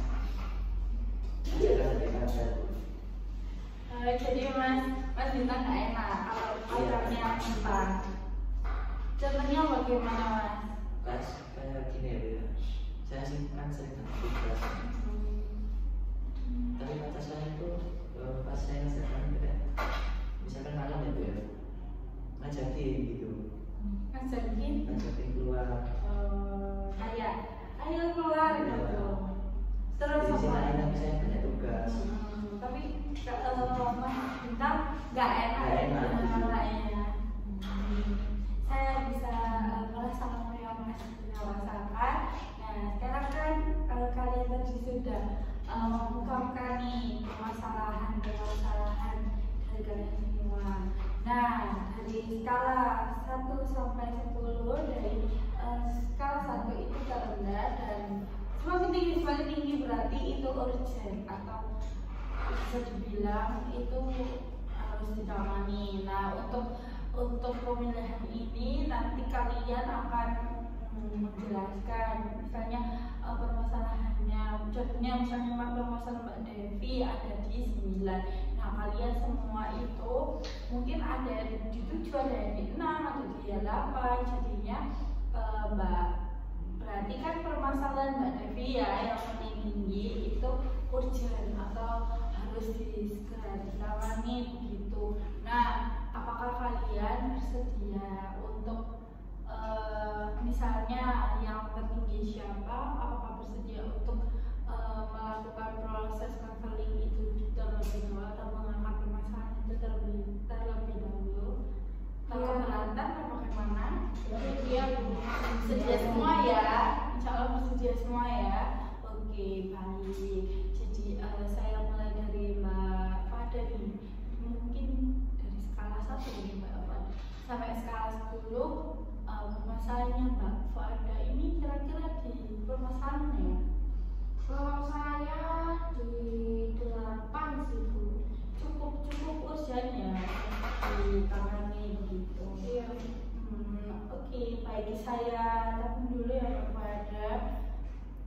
Jadi Mas Bintang nggak enak kalau pacarnya mentah. Contohnya bagaimana Mas? Pas kayak gini ya, saya sih kan sering dapat tugas. Tapi pacar saya itu pas saya ngajakin kayak misalkan malam itu ya ngajakin gitu, ngajakin keluar. Kayak ayo keluar gitu. Terus Di sini apa? tapi saya banyak tugas. Tapi kalau Mas Bintang nggak enak ya. Saya bisa merasakan apa yang Mas rasakan. Nah sekarang kan kalian tadi sudah mengungkapkan nih permasalahan dari kalian semua. Nah dari skala 1 sampai 10, dari skala 1 itu terendah dan semakin tinggi berarti itu urgent atau bisa dibilang itu harus ditangani. Nah untuk pemilihan ini nanti kalian akan menjelaskan misalnya permasalahannya. Contohnya misalnya permasalahan Mbak Devi ada di 9. Nah kalian semua itu mungkin ada di 7, ada di 6 atau di 8. Jadinya Mbak, berarti kan permasalahan Mbak Devi ya yang paling tinggi itu urgent atau harus segera ditangani begitu. Nah apakah kalian bersedia untuk misalnya yang tertinggi siapa, apakah bersedia untuk melakukan proses counseling itu terlebih dahulu atau mengangkat permasalahan itu terlebih dahulu? Kalau keberatan apa bagaimana? Bersedia semua ya, insya Allah bersedia semua ya. Oke baik, jadi saya mulai dari Mbak Fada nih. Mungkin dari skala 1 nih Mbak Fada sampai skala 10. Permasalahannya Mbak Fada ini kira-kira di permasalahannya? Kalau saya di 8 sih Bu. Cukup urgent ya ditangani begitu. Iya. Oke, baik, saya tampung dulu ya Mbak Fada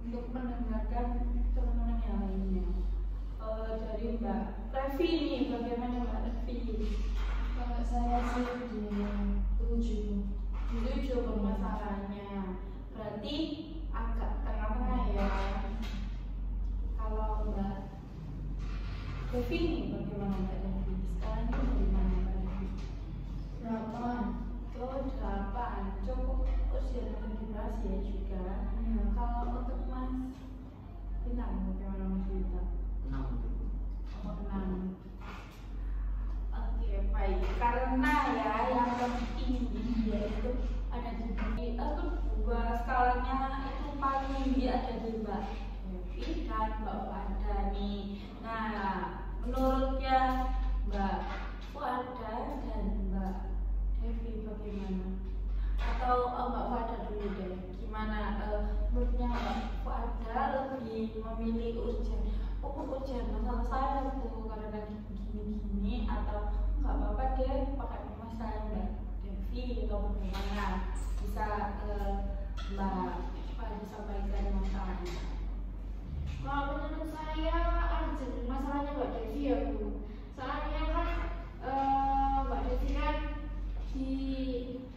untuk mendengarkan teman-teman yang lainnya. Dari Mbak Revi nih, bagaimana Mbak Revi? Kalau saya sih di 7 permasalahannya, berarti agak tengah-tengah ya. Kalau Mbak Devi nih, bagaimana Mbak Devi? Sekarang ini bagaimana Mbak Devi? 8. Oh 8, cukup usia durasi ya juga. Kalau untuk Mas Bintang, bagaimana Mas Bintang? 6. Oh 6. Oke baik, karena ya yang tertinggi yaitu ada di kedua skalanya itu paling tinggi ada di Mbak Devi dan Mbak Fada nih. Nah menurutnya Mbak Fada dan Mbak Devi bagaimana? Atau Mbak Fada dulu deh, gimana menurutnya Mbak Fada lebih memilih urgent? Urgent masalah saya tuh karena gini-gini, atau nggak apa-apa deh pakai permasalahan Mbak Devi atau bagaimana? Bisa Mbak Fada sampaikan masalahnya. Kalau menurut saya urgent masalahnya Mbak Devi ya Bu. Soalnya kan Mbak Devi kan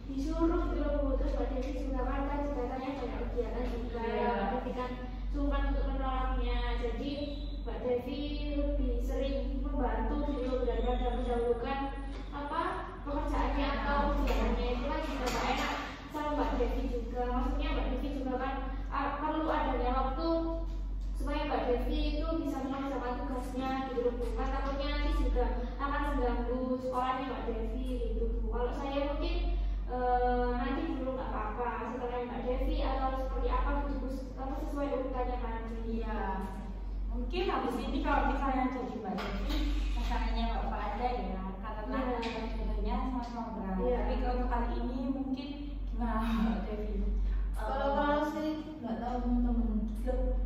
disuruh gitu Bu, terus Mbak Devi juga kan katanya banyak kegiatan juga yang Mbak Devi kan sungkan untuk menolaknya. Jadi Mbak Devi lebih sering membantu gitu daripada mendahulukan pekerjaannya atau kegiatannya. Itu kan juga gak enak sama Mbak Devi juga. Maksudnya Mbak Devi juga kan perlu adanya waktu supaya Mbak Devi itu bisa melaksanakan tugasnya gitu Bu. Kan takutnya nanti juga akan mengganggu sekolahnya Mbak Devi gitu Bu. Kalau saya mungkin nanti dulu nggak apa-apa setelah Mbak Devi atau seperti apa gitu sesuai urutannya kan. Iya, mungkin habis ini kalau misalnya jadi Mbak Devi masalahnya Mbak Fada ya, karena bedanya sama-sama berat. Tapi kalau untuk kali ini mungkin gimana Mbak Devi? Kalau sih nggak tahu teman-teman.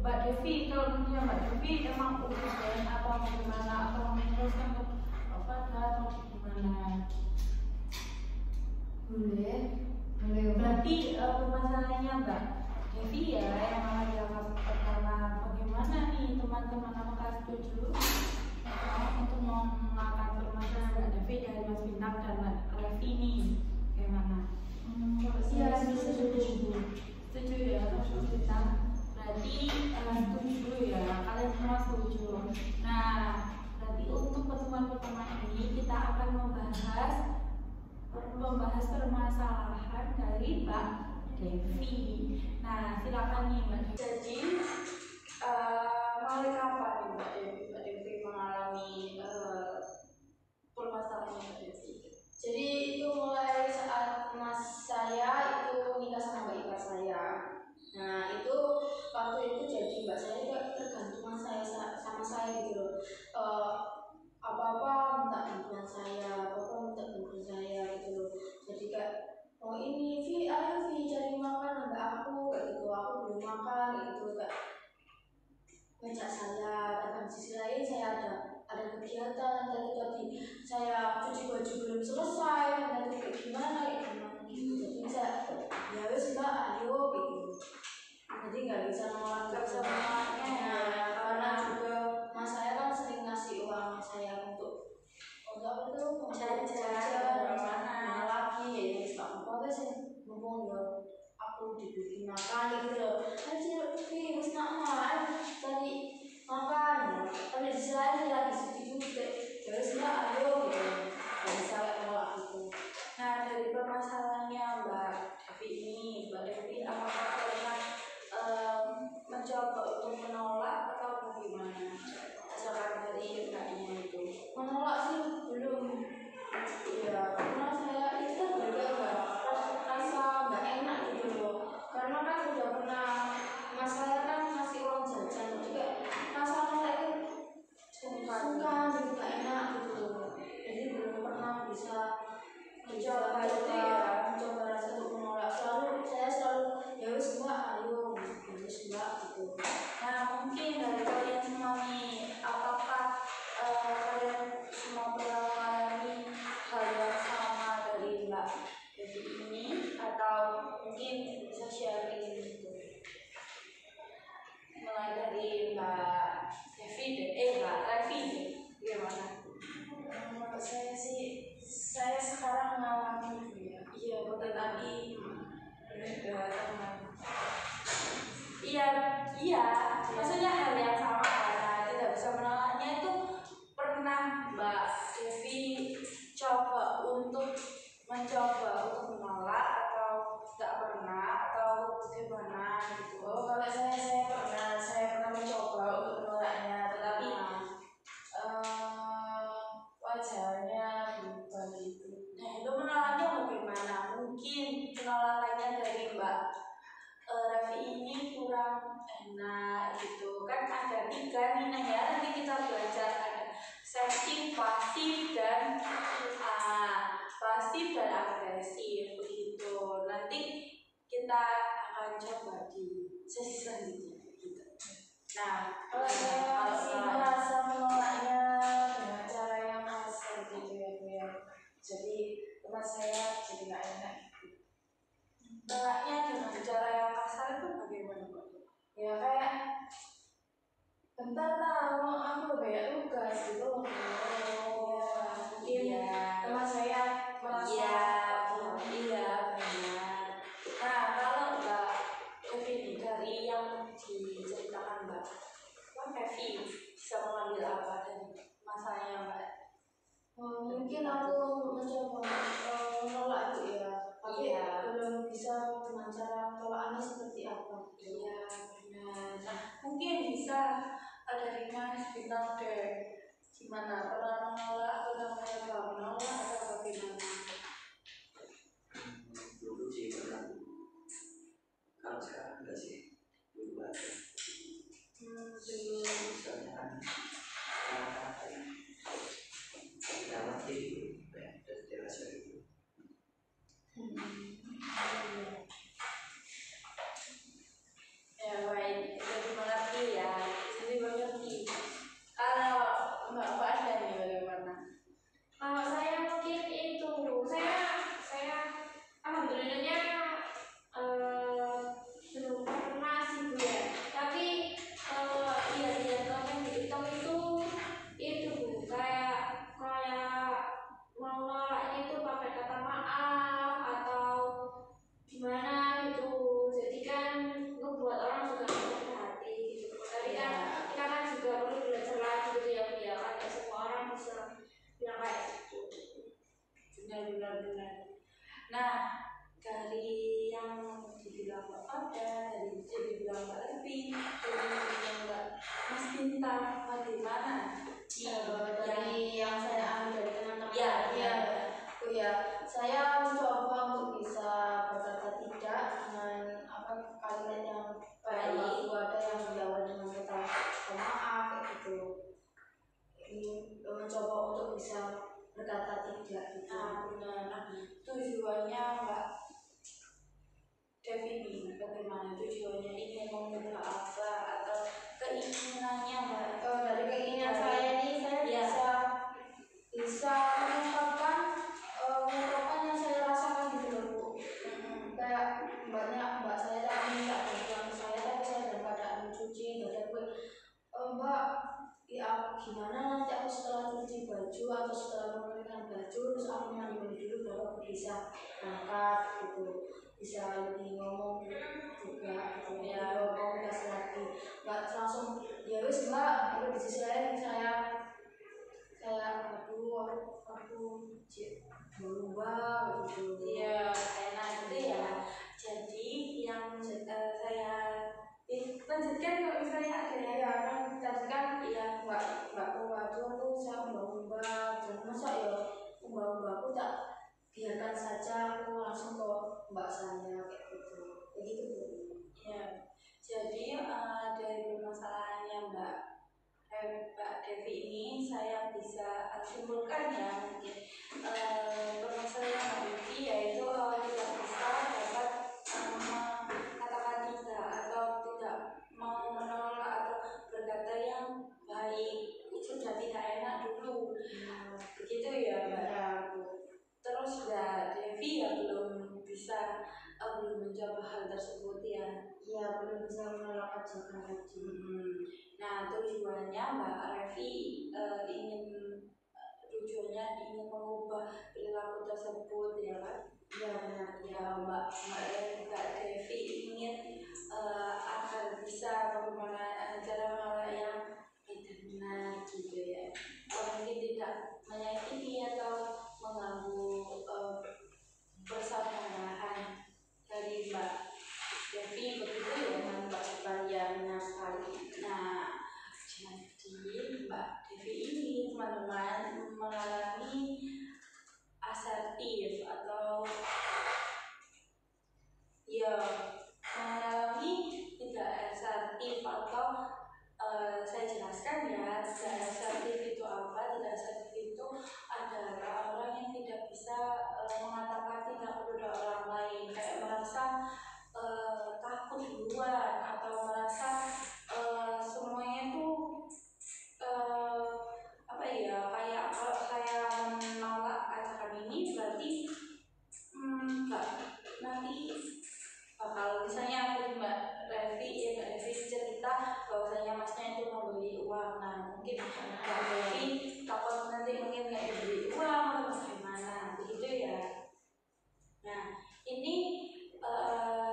Mbak Devi, kalau menurutnya Mbak Devi emang urgent atau bagaimana, atau meneruskan ke Mbak Fada atau gimana? Boleh. Berarti permasalahannya Mbak Devi ya yang mana dianggap pertama, bagaimana bagaimana nih teman-teman, apakah setuju untuk mengangkat permasalahan Mbak Devi dari Mas Bintang dan Mbak Revi ini? Bagaimana? Saya setuju. Setuju ya, Mas Bintang. Berarti setuju ya, kalian semua setuju. Nah, berarti untuk pertemuan pertama ini kita akan membahas permasalahan dari Mbak Devi. Nah, silakan nih Mbak Devi. Jadi, mulai kapan nih Mbak Devi mengalami permasalahan Mbak Devi? Jadi itu mulai saat mas saya itu nikah sama mbak ipar saya. Nah itu waktu itu jadi mbak saya juga tergantung sama saya gitu loh. Apa-apa minta bantuan saya, apa-apa minta bantuan saya gitu loh. Jadi kayak oh ini Vi, ayo Vi cari makan mbak aku kayak gitu, aku belum makan kayak gitu, kayak ngajak saya. Dan di sisi lain saya ada kegiatan tadi saya cuci baju belum selesai, nanti kayak gimana gitu. Jadi saya ya wes mbak ayo gitu. Jadi nggak bisa nolak semuanya ya, karena juga mas saya kan sering ngasih uang saya untuk apa tuh jajan mana lagi ya wes tak apa sih mumpung ya aku dibikin makan gitu loh. Ayo tapi wes nak mah tadi makan ya. Tapi di sisi lain saya lagi sedih juga. Jadi mbak ayo gitu. Gak bisa nolak gitu. Nah, dari permasalahannya Mbak Devi ini, Mbak Devi apakah pernah mencoba untuk menolak atau bagaimana? Asalkan dari mbaknya itu Menolak sih belum. Iya, karena saya itu kan berbeda rasa nggak enak gitu loh. Karena kan udah pernah mas saya kan ngasih uang jajan juga, rasa nolak itu sungkan gitu, nggak enak gitu loh. Jadi belum pernah bisa mencoba rasa untuk menolak. Saya selalu ya wis mbak ayo wis mbak gitu. Nah, mungkin dari kalian semua nih, apakah kalian semua pernah mengalami hal yang sama dari Mbak Devi ini, atau mungkin bisa sharing gitu? Mulai dari Mbak Devi Mbak Revi gimana? Menurut saya sih, saya sekarang mengalami itu ya. Iya, betul tadi teman. Iya, maksudnya hal yang sama karena tidak bisa menolaknya itu. Pernah Mbak Devi mencoba untuk menolak atau tidak pernah atau bagaimana gitu? Oh, kalau saya pernah mencoba untuk menolaknya, tetapi wajarnya bukan itu. Nah, itu menolaknya bagaimana? Mungkin penolakannya dari Mbak Revi ini kurang enak gitu kan. Ada 3 nih nah ya, nanti kita belajar ada safety, pasif dan agresif begitu. Nanti kita akan coba di sesi selanjutnya gitu. Nah, Kalau saya sih merasa menolaknya dengan cara yang khas seperti itu ya. Jadi teman saya jadi nggak enak. menolaknya dengan cara yang kasar itu bagaimana Mbak? Ya kayak bentar lah, aku banyak tugas gitu. Mungkin teman saya merasa Iya benar. Nah, kalau Mbak Devi dari yang diceritakan Mbak Devi bisa mengambil apa dari masanya Mbak? Mungkin aku mencoba menolak itu ya, tapi belum bisa dengan cara tolakannya seperti apa. Iya benar. Nah, mungkin bisa dari Mas Bintang deh. Gimana? Pernah menolak atau bagaimana? Dulu sih pernah. Kalau sekarang enggak sih, dulu ada. Misalnya kan kata-kata yang tidak ngerti gitu, ya, dan dirasa itu. Ya baik, jadi mengerti ya. Jadi mengerti. Kalau Mbak ada nih bagaimana? Kalau saya mungkin itu, saya tapi enggak Mas Binta bagaimana dari yang saya ambil dari teman-teman ya. Saya mencoba untuk bisa berkata tidak dengan kalimat yang baik. Ada yang dilawan dengan kata maaf kayak gitu. Ini mencoba untuk bisa berkata tidak gitu. Benar. Tujuannya Mbak Devi bagaimana tujuannya, ingin mengubah apa atau keinginannya Mbak? Dari keinginan saya ini saya bisa mengungkapkan yang saya rasakan gitu loh Bu. Kayak mbak saya tadi minta bantuan ke saya, tapi saya dalam keadaan mencuci badan gue. Mbak, ya gimana nanti aku setelah cuci baju atau setelah mengeringkan baju terus aku mandi dulu baru aku bisa berangkat gitu, bisa lebih ngomong juga gitu ya, komunikasi lagi, nggak langsung ya wis Mbak. Itu di sisi lain saya aku berubah gitu. Iya, enak itu ya. Jadi yang saya lanjutkan kalau misalnya ada kan tadi kan mbak pembantu tuh saya ubah dan masa ya ubah aku tak biarkan saja, aku langsung ke mbak saya kayak gitu Bu. Ya, jadi dari permasalahannya Mbak Devi ini saya bisa simpulkan ya mungkin permasalahan Mbak Devi yaitu tidak bisa dapat mengatakan tidak atau tidak mau menolak atau berkata yang baik, sudah tidak enak dulu. Begitu ya Mbak. Terus Mbak Devi ya belum bisa belum mencoba hal tersebut ya. Iya, belum bisa menolak ajakan haji. Nah, tujuannya Mbak Revi tujuannya ingin mengubah perilaku tersebut ya kan? Iya benar. Ya Mbak Devi ingin agar bisa bagaimana cara menolak yang benar gitu ya. Mungkin tidak menyakiti atau mengganggu persahabatan dari Mbak Devi, begitu ya Mbak sekalian. Nah, jadi Mbak Devi ini teman-teman mengalami asertif atau ya mengalami tidak asertif atau saya jelaskan ya, tidak asertif itu apa? Tidak asertif itu adalah orang yang tidak bisa mengatakan tidak kepada orang lain, kayak merasa takut duluan atau merasa semuanya itu apa ya, kayak kalau saya menolak ajakan ini berarti nanti bakal misalnya aku Mbak Revi cerita bahwasanya masnya itu memberi uang. Nah mungkin Mbak Revi takut nanti mungkin nggak diberi uang atau bagaimana begitu ya. Nah ini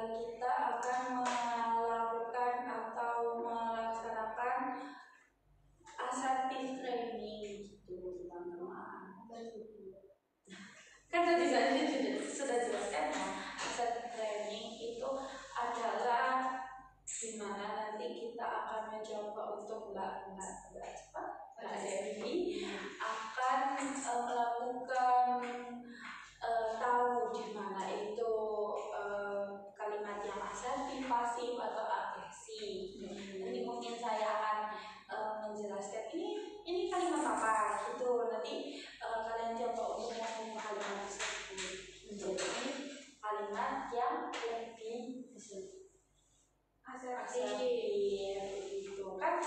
kita akan melakukan atau melaksanakan assertive training gitu teman-teman. Kan tadi saya sudah jelaskan ya, assertive training itu adalah dimana nanti kita akan mencoba untuk Mbak Devi akan melakukan tahu di mana itu kalimat yang asertif, pasif atau agresi. Nanti mungkin saya akan menjelaskan ini kalimat apa gitu. Nanti kalian coba untuk mengubah kalimat tersebut menjadi kalimat yang lebih asertif gitu kan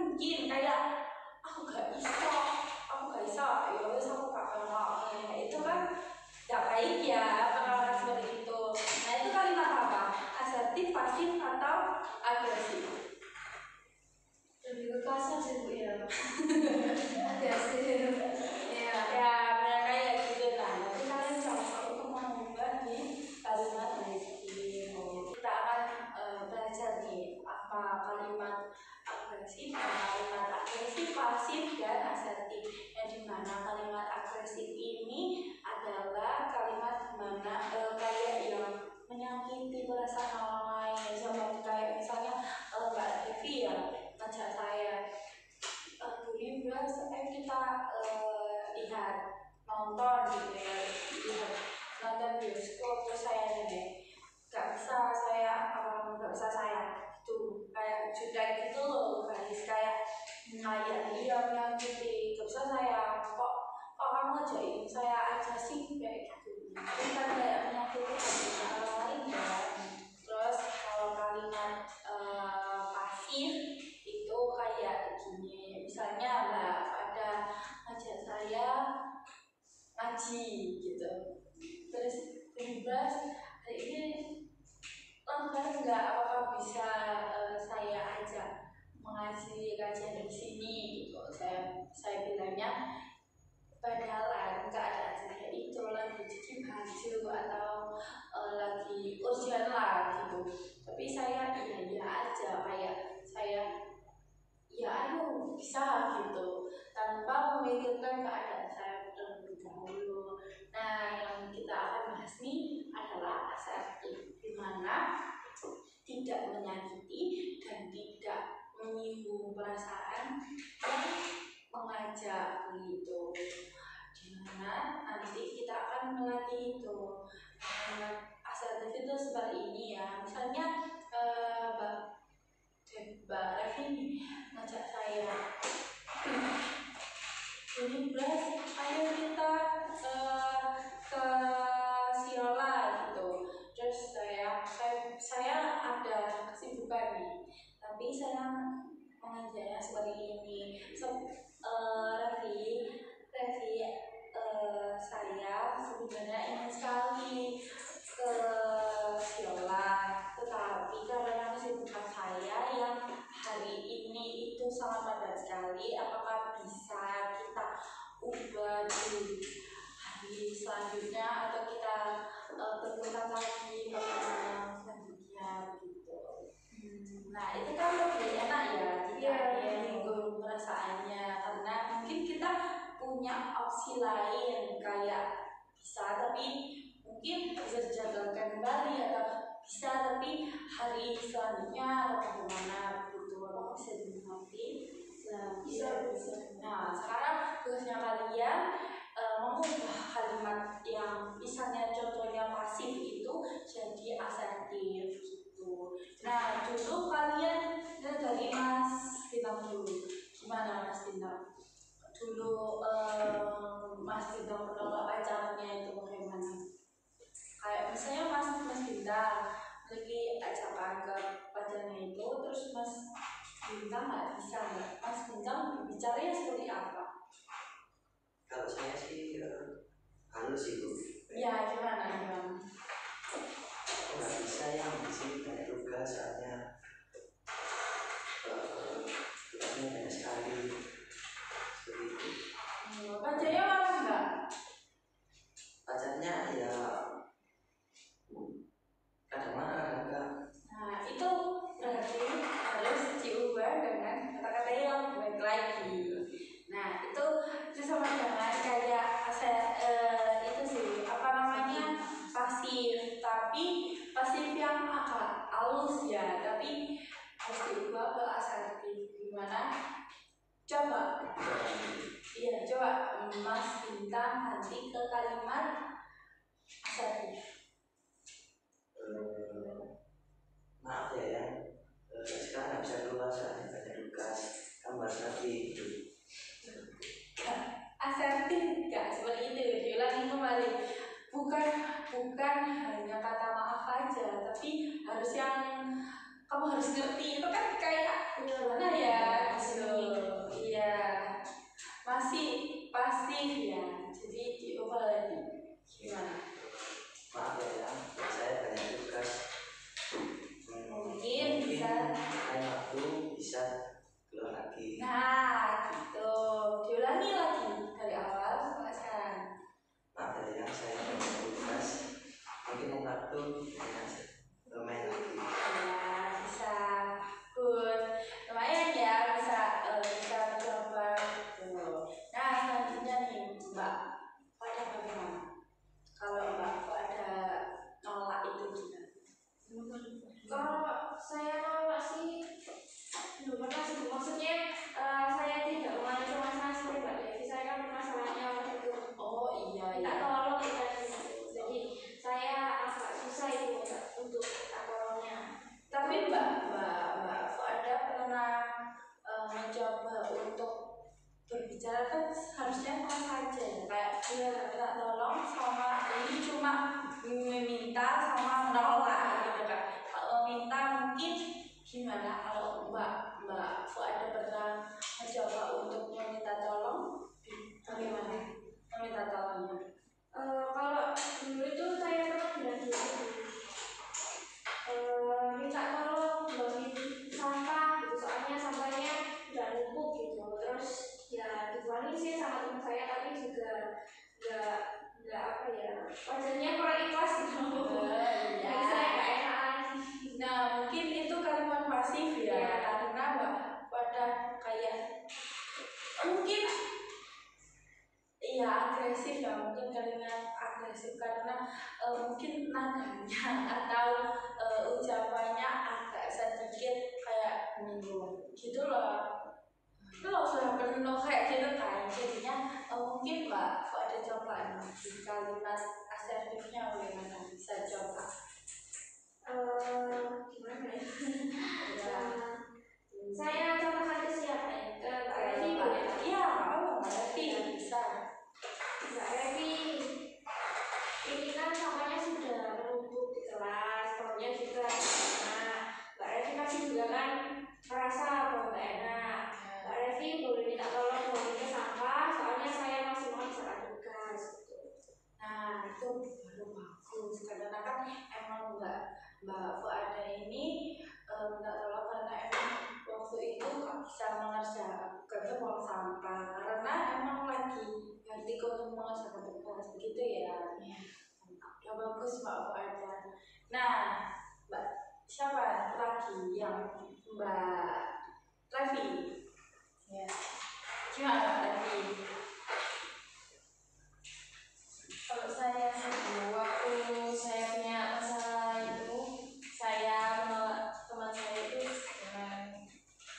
mungkin kayak aku gak bisa ya wes aku gak kenal itu kan gak baik ya pengalaman seperti itu. Nah itu kalimat apa? Asertif, pasif atau agresif? Lebih ke kasar sih Bu ya. Agresif ya benar kayak gitu. Nah nanti kalian coba untuk mengubah di kalimat agresif. Kita akan belajar nih apa kalimat agresif, kalimat agresif, pasif dan asertif. Yang dimana kalimat agresif ini adalah kalimat mana kayak yang menyakiti perasaan orang lain, sama kayak misalnya lihat nonton gitu ya, lihat nonton bioskop, terus saya ini nggak bisa saya gitu, kayak jutek gitu loh guys, kayak dia menyakiti, nggak bisa saya, kok kamu ngajain saya aja sih kayak gitu, itu kan kayak menyakiti orang lain ya. Terus kalau kalimat pasif itu kayak gini, misalnya lah ada ngajak saya ngaji gitu, terus bebas hari ini lengkap nggak, apakah bisa saya ajak mengaji kajian di sini gitu. Saya bilangnya padahal keadaan saya itu lagi cuci baju atau lagi ujian lah gitu, tapi saya iya aja, kayak saya ya ayo bisa gitu tanpa memikirkan keadaan saya terlebih dahulu. Nah, yang kita akan bahas ini adalah asertif, di mana tidak menyakiti dan tidak menyinggung perasaan yang mengajak gitu. Dimana nanti kita akan melatih itu. Asertif itu seperti ini ya, misalnya Mbak Revi ngajak saya, ini Bras, ayo kita ke Siola gitu. Terus saya ada kesibukan nih, tapi saya mengajarnya seperti ini. Revi, saya sebenarnya ingin sekali ke Siola, tetapi karena kesibukan saya yang hari ini itu sangat padat sekali, apakah bisa kita ubah di hari selanjutnya atau kita bertukar lagi pertemuan selanjutnya gitu. Nah, itu kan lebih enak ya, tidak menyinggung perasaannya, karena mungkin kita punya opsi lain kayak bisa tapi mungkin bisa dijadwalkan kembali, atau bisa tapi hari selanjutnya atau bagaimana gitu, atau bisa dimengerti. Bisa. Nah, sekarang tugasnya kalian mengubah kalimat yang misalnya contohnya pasif itu jadi asertif gitu. Nah, dulu kalian dari Mas Bintang dulu, gimana Mas Bintang? Dulu Mas Bintang menolak pacarnya itu bagaimana? Kayak misalnya Mas Bintang lagi ajakan ke pacarnya itu, terus Mas Bintang nggak bisa, Mas Bintang bicaranya seperti apa? Kalau saya sih halus sih Bu. Ya gimana? Nggak bisa yang di sini banyak tugas, soalnya tugasnya banyak sekali seperti itu. Pacarnya marah nggak? Pacarnya ya kadang marah kadang enggak. Nah, itu berarti harus diubah dengan kata-kata yang baik lagi. Nah, itu sama dengan kayak itu sih, apa namanya, pasif, tapi pasif yang agak halus ya, tapi harus diubah ke asertif. Gimana? Coba Mas Bintang nanti ke kalimat asertif. Maaf ya, sekarang nggak bisa keluar soalnya banyak tugas, kamu harus lagi gitu. Asertif nggak seperti itu, diulangi kembali. Bukan hanya kata maaf aja, tapi harus yang kamu harus ngerti. Itu kan kayak gimana ya gitu. Iya, masih pasif ya, jadi diubah lagi. Gimana? Maaf ya, saya banyak tugas. Mungkin bisa lain waktu bisa keluar lagi. Nah, gitu. Diulangi lagi dari awal sampai sekarang. Maaf ya, saya banyak tugas. Mungkin lain waktu main lagi. Ya, bisa. Good. Lumayan ya, bisa coba gitu. Nah, selanjutnya nih, Mbak. Pada bagaimana? Kalau Mbak ada nolak itu gimana? Kalau saya nolak sih belum pernah sih, maksudnya saya tidak mengalami masalah seperti Mbak Devi. Saya kan masalahnya waktu itu Gimana kalau Mbak Fuada pernah mencoba untuk meminta tolong? Bagaimana meminta tolongnya? Kalau dulu itu saya pernah bilang gitu, minta tolong buangin sampah gitu, soalnya sampahnya udah numpuk gitu. Terus ya dibuangin sih sama teman saya, tapi juga nggak apa ya, wajahnya kurang ikhlas gitu. Jadi saya nggak enakan. Nah, mungkin itu kalimat pasif ya, karena Mbak pada kayak mungkin iya agresif ya, mungkin kalimat agresif karena mungkin nadanya atau ucapannya agak sedikit kayak menyinggung gitu loh. Kalau sudah penuh kayak gitu kan, jadinya mungkin Mbak ada coba nih kalimat asertifnya bagaimana, bisa coba. Gimana ya? Saya contohkan ke siapa ya? Ke Mbak Revi. Iya, Mbak Revi bisa. Mbak Revi, ini kan sampahnya sudah menumpuk di kelas, pokoknya juga enak. Mbak Revi pasti juga kan merasa bahwa nggak enak. Mbak Revi boleh minta tolong buangin sampah, soalnya saya masih mau melaksanakan tugas. Nah, itu baru bagus karena kan emang Mbak Fuada ini minta tolong karena emang waktu itu nggak bisa mengerjakan buang sampah karena emang lagi ganti untuk mengerjakan tugas begitu ya. Ya bagus Mbak Fuada. Nah, Mbak siapa lagi yang Mbak Revi? Ya, gimana Mbak Revi? Kalau saya waktu saya punya masalah itu, saya menolak teman saya itu dengan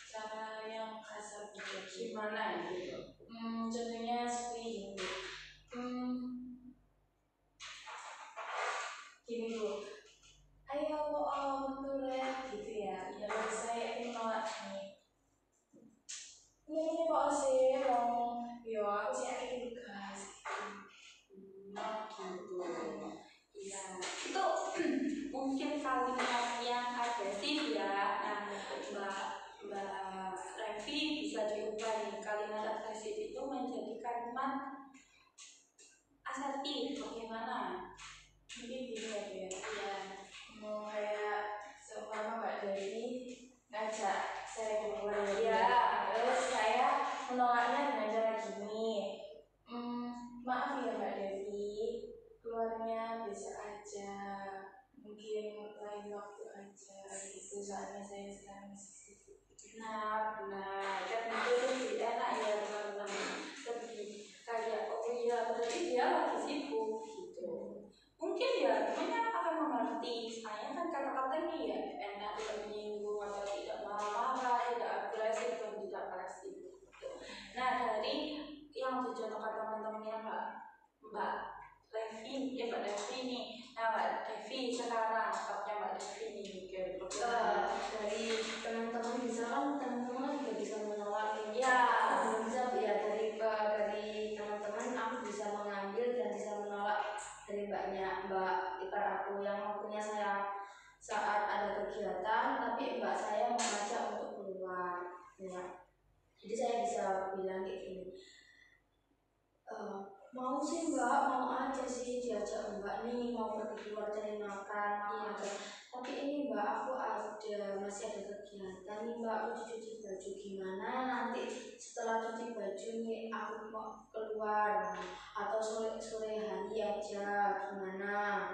cara yang kasar gitu. Gimana gitu? Contohnya seperti ini. Gini Bu, ayo betul ya gitu ya. Ya lalu saya ingin menolak nih. Ini Pak sih dong. Yo aku sih ingin tugas. Gitu. Iya, itu mungkin kalimat yang agresif ya. Nah, Mbak Revi bisa diubah nih, kalimat agresif itu menjadi kalimat asertif. Bagaimana? Mungkin gini aja ya. Mau kayak seumpama Mbak Devi ngajak saya keluar ya. Terus saya menolaknya dengan cara gini. Maaf ya Mbak Devi, keluarnya besok aja, mungkin lain waktu aja gitu, soalnya saya sedang sibuk. Nah, benar. Kan itu lebih enak ya teman-teman. Lebih kayak oh iya berarti dia lagi sibuk gitu. Mungkin ya temannya akan mengerti. Saya kan kata-kata ini ya enak, tidak menyinggung atau tidak marah-marah, tidak agresif dan tidak pasif. Gitu. Nah, dari yang dicontohkan teman-temannya Mbak Revi, ya Mbak Devi nih. Nah, Mbak Devi sekarang stopnya Mbak Devi nih gitu. Dari teman-teman bisa kan teman-teman juga bisa menolak ya. Bisa ya dari teman-teman aku bisa mengambil dan bisa menolak dari mbak ipar aku yang waktunya saya saat ada kegiatan tapi mbak saya mengajak untuk keluar ya. Jadi saya bisa bilang kayak gini, mau sih mbak, mau aja sih diajak mbak nih mau pergi keluar cari makan mau aja, tapi ini mbak aku masih ada kegiatan nih mbak, aku cuci baju gimana nanti setelah cuci baju nih aku mau keluar atau sore hari aja gimana.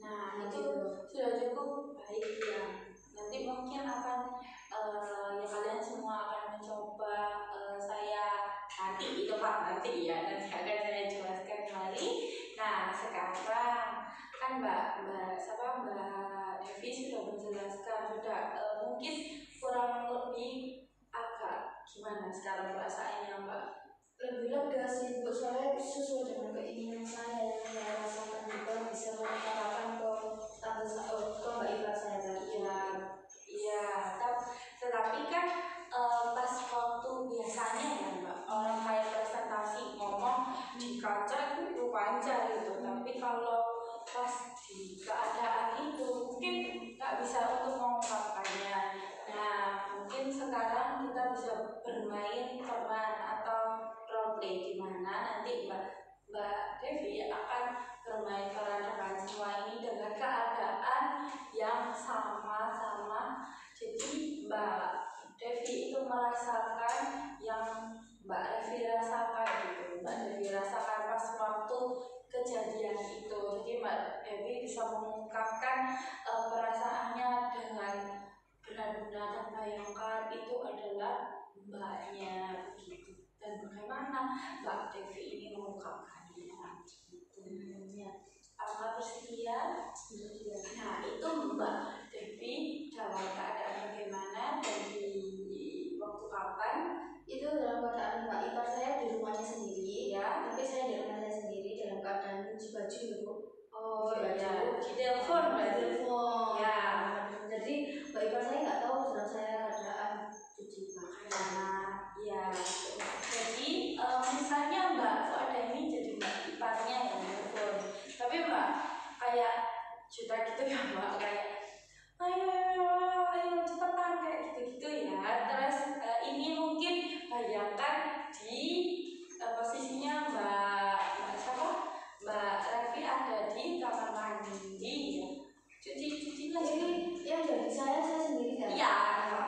Nah itu sudah cukup baik ya. Nanti mungkin akan ya kalian semua akan mencoba saya nanti itu Pak nanti ya nanti akan saya jelaskan kembali. Nah sekarang kan Mbak Devi sudah menjelaskan sudah mungkin kurang lebih agak gimana sekarang perasaannya Mbak? Lebih lega sih Bu, soalnya sesuai dengan keinginan saya yang saya rasakan juga bisa mengatakan ke mbak Iba saya tadi. Iya, tetapi kan pas waktu biasanya ya Mbak orang kayak presentasi ngomong di kaca itu panjang gitu, tapi kalau pas di keadaan itu mungkin nggak bisa untuk mengungkapkannya. merasakan yang Mbak Devi rasakan gitu. Mbak Devi rasakan pas waktu kejadian itu. Jadi Mbak Devi bisa mengungkapkan perasaannya dengan benar-benar membayangkan itu adalah mbaknya begitu. Dan bagaimana Mbak Devi ini mengungkapkannya gitu. Apa bersedia? Nah itu Mbak Devi dalam keadaan bagaimana dan di waktu kapan? Itu dalam keadaan Mbak ipar saya di rumahnya sendiri Ya. tapi saya di rumah saya sendiri dalam keadaan cuci baju ya Bu. Oh Cuci iya, baju. di telepon berarti. Telepon. Ya. Jadi Mbak ipar saya nggak tahu sedang saya keadaan cuci pakaian. Ya. Jadi misalnya Mbak Fuada ini jadi Mbak iparnya yang telepon. Tapi Mbak kayak juta gitu ya Mbak, kayak ayo cepetan kayak gitu-gitu ya. Terus ini mungkin bayangkan di posisinya Mbak siapa? Mbak Revi ada di kamar mandi ya. Cucinya Jadi yang jadi saya sendiri kan? Iya,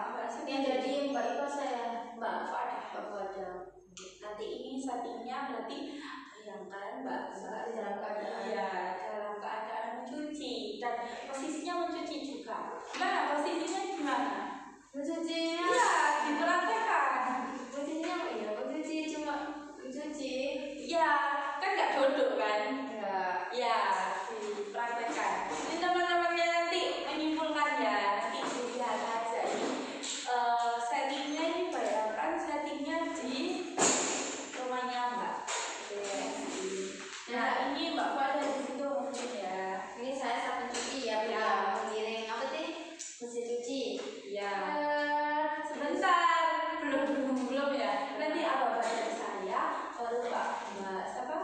Mbak Yang sendiri. jadi Mbak ipar saya Mbak Fuada. Mbak Fuada. Nanti ini settingnya berarti bayangkan Mbak Di dalam keadaan. ya dalam keadaan mencuci dan posisinya mencuci juga. Gimana posisinya gimana? Mencucinya? Iya, diperhatikan. Mencucinya apa ya? Mencuci cuma mencuci. Iya, kan nggak duduk kan? Ya. Ya, dipraktekkan. Ini teman-temannya nanti menyimpulkan ya. Nanti dilihat aja ini settingnya ini bayangkan settingnya di rumahnya Mbak. Nah ini Mbak Fuada di situ mungkin ya. Ini saya saat mencuci ya, Ya. mengiring apa sih? Mesin cuci. Ya. Sebentar, belum ya. Nanti apa dari saya, baru Mbak siapa?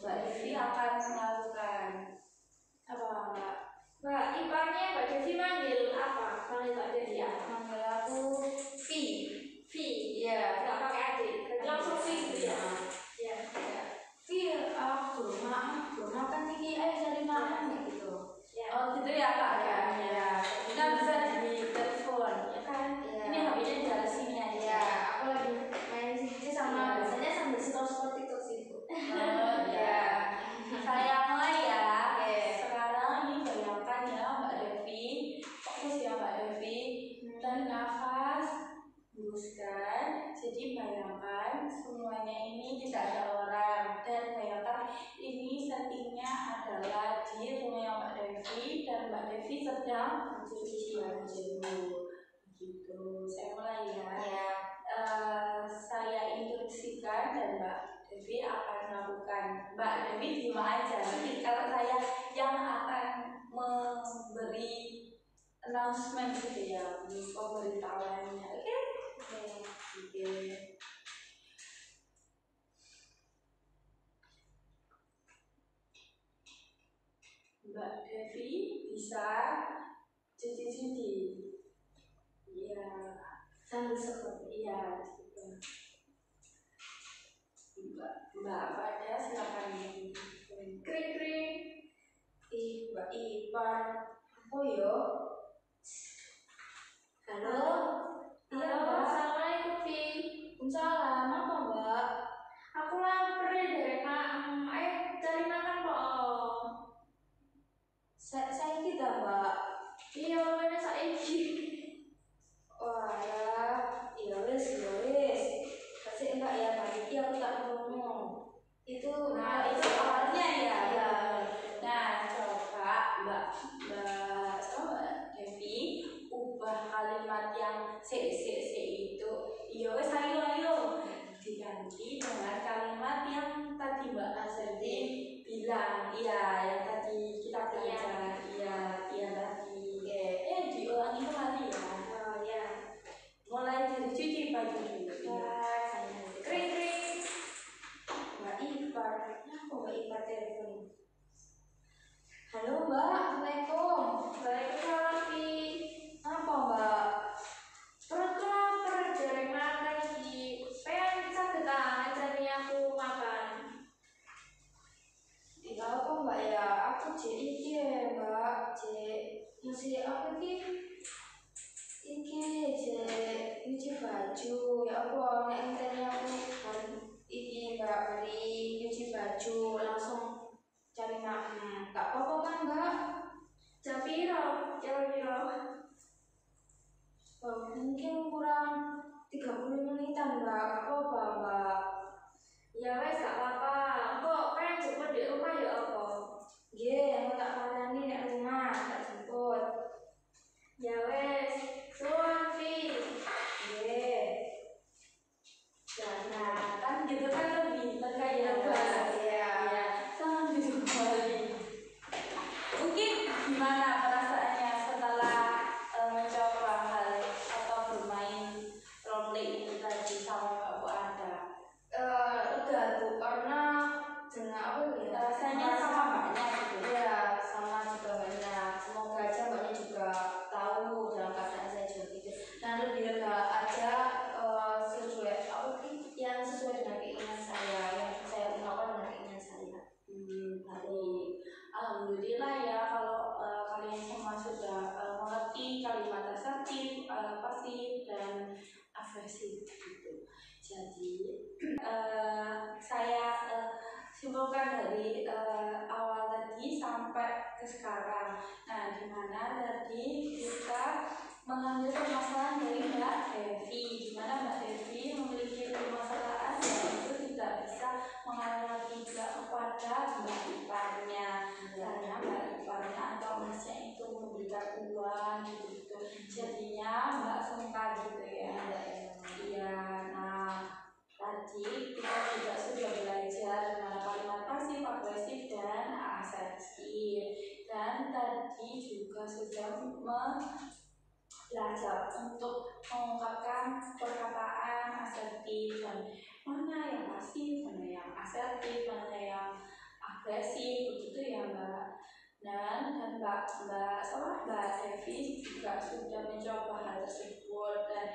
Mbak Devi akan melakukan apa Mbak? Mbak iparnya Mbak Devi manggil apa? Kalau Mbak Devi apa? Manggil aku V. V. Iya, nggak pakai adik. Berarti langsung V gitu ya? Iya. V, belum makan nih, ayo cari makan gitu. Ya. Oh gitu ya Kak ya. Ya. Kita bisa di telepon ya kan? Iya. Ini HP-nya di dalam sini aja. Ya, aku lagi main cuci sama biasanya sambil scroll TikTok sih Bu. Oh ya. Saya mulai ya. Oke. Sekarang ini bayangkan ya Mbak Devi, fokus ya Mbak Devi. Tarik nafas, hembuskan. Jadi bayangkan semuanya ini tidak ada orang dan bayangkan ini settingnya adalah di rumah Mbak Devi dan Mbak Devi sedang mencuci baju. Gitu. Saya mulai ya. Ya. Saya instruksikan dan Mbak Devi akan melakukan. Mbak Devi diem aja. Nanti kalau saya yang akan memberi announcement gitu ya, pemberitahuannya. Oke? Oke. Mbak Devi bisa cuci-cuci. Iya. Sambil scroll. Iya, gitu. Mbak Fuada silakan. Kring-kring. Mbak ipar. Apa yo? Halo. Iya, Halo, Mbak. assalamualaikum V. Waalaikumsalam. Apa Mbak? Aku lapar dari Mak. Ayo cari makan kok. Saya kita Mbak. Iya, mana saiki? Wah ya wes. Kasih Mbak ya tadi aku tak ngomong. Itu Nah, itu awalnya ya. Ya. Nah, coba Mbak Devi ubah kalimat yang se itu. Iya wes ayo diganti dengan kalimat yang tadi Mbak Azri bilang. Iya, yang tadi kita belajar. Iya tadi. Diulangi kembali ya. Oh ya. Mulai dari cuci baju dulu. Kring-kring. Mbak ipar. Kenapa Mbak ipar telepon? Halo Mbak. Assalamualaikum. Waalaikumsalam V. Apa Mbak? Perutku lapar dari makan iki. Pengen sakit ngajari aku makan. Ya apa Mbak ya? Aku JIK ya Mbak. Masih apa sih? iki nyuci baju ya apa nek ngenteni aku iki Mbak bari nyuci baju langsung cari makan. Gak apa-apa kan Mbak? Jam piro? Mungkin kurang 30 menitan Mbak. Gak apa-apa Mbak. Ya wes gak apa-apa. Kok kan jemput di rumah ya apa? Nggih, aku tak parani nek rumah tak jemput. Ya wes, suwun Fi. Nggih. Nah, kan gitu kan lebih lega ya Mbak. Iya. Sangat kembali. Mungkin gimana perasaannya setelah mencoba hal atau bermain roleplay itu tadi sama Mbak Bu Ada? Udah tuh karena dengan apa ya Rasanya sama Mbaknya gitu. ya sama juga banyak. Semoga aja Mbaknya juga tahu dalam keadaan saya juga gitu dan lebih lega aja sesuai apa sih yang sesuai dengan keinginan saya yang saya ungkapkan dengan keinginan saya. Baik. Alhamdulillah ya kalau kalian semua sudah mengerti kalimat asertif, pasif dan agresif gitu. Jadi saya simpulkan dari awal tadi sampai ke sekarang. Nah, di mana tadi kita mengambil permasalahan dari Mbak Devi, di mana Mbak Devi memiliki permasalahan yaitu tidak bisa mengalaminya kepada Mbak iparnya, karena Mbak iparnya atau masnya itu memberikan uang gitu, jadinya Mbak sungkan gitu ya. Iya, nah tadi kita juga sudah belajar dengan kalimat pasif, agresif dan asertif, dan tadi juga sudah belajar untuk mengungkapkan perkataan asertif dan mana yang pasif, mana yang asertif, mana yang agresif begitu ya Mbak. Dan Mbak Devi juga sudah mencoba hal tersebut dan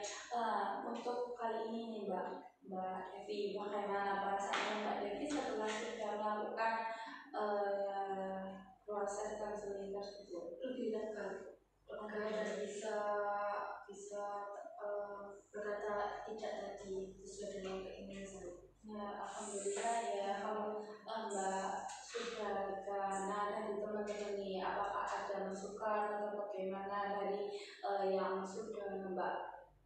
untuk kali ini nih Mbak Devi, bagaimana perasaannya Mbak Devi setelah sudah melakukan proses konseling tersebut? Lebih lega dan bisa berkata tidak tadi sesuai dengan keinginan saya. Ya, alhamdulillah ya kalau Mbak sudah karena dari teman-teman nih, apakah ada masukan atau bagaimana dari yang sudah Mbak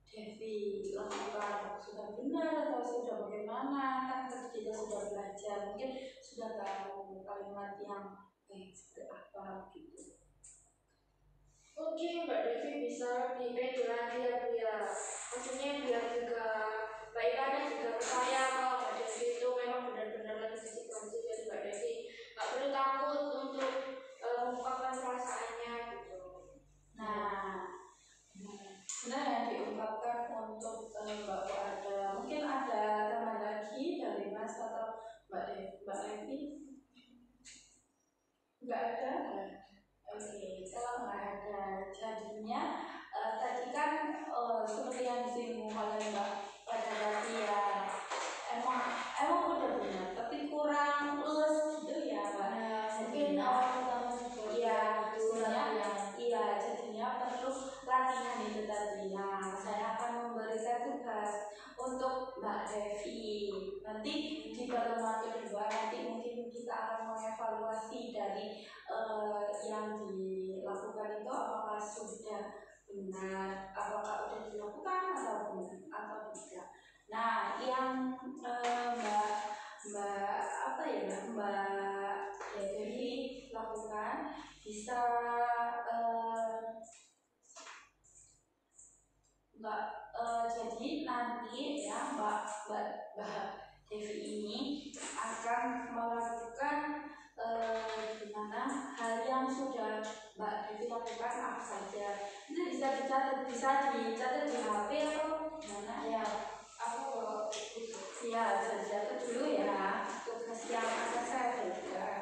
Devi lakukan, sudah benar atau sudah bagaimana? Kan kita sudah belajar, mungkin sudah tahu kalimat yang seperti apa gitu. Mungkin Mbak Devi bisa lebih pede lagi ya Bu ya. Maksudnya biar juga Mbak Ika juga percaya kalau Mbak Devi itu memang benar-benar lagi kondisi dari Mbak Devi. Nggak perlu takut untuk mengungkapkan perasaannya gitu. Nah, benar yang diungkapkan untuk Mbak Bu Ada. Mungkin ada teman lagi dari Mas atau Mbak Devi? Nggak ada? Oke, kalau nggak ada, jadinya tadi kan seperti yang disinggung oleh Mbak pada tadi ya, emang udah benar, tapi kurang luas gitu ya Mbak. Mungkin awal pertama juga iya, jadinya perlu latihan itu tadi. Nah, saya akan memberikan tugas untuk Mbak Devi. Nanti di pertemuan kedua nanti mungkin kita akan mengevaluasi dari yang dilakukan itu apakah sudah benar, apakah sudah dilakukan atau tidak. Nah, yang Mbak Devi lakukan bisa jadi nanti ya Mbak Devi ini akan melakukan gimana hal yang sudah Mbak Devi lakukan apa saja. Itu bisa dicatat di HP atau gimana ya? Aku ya dicatat dulu ya tugas yang akan saya berikan.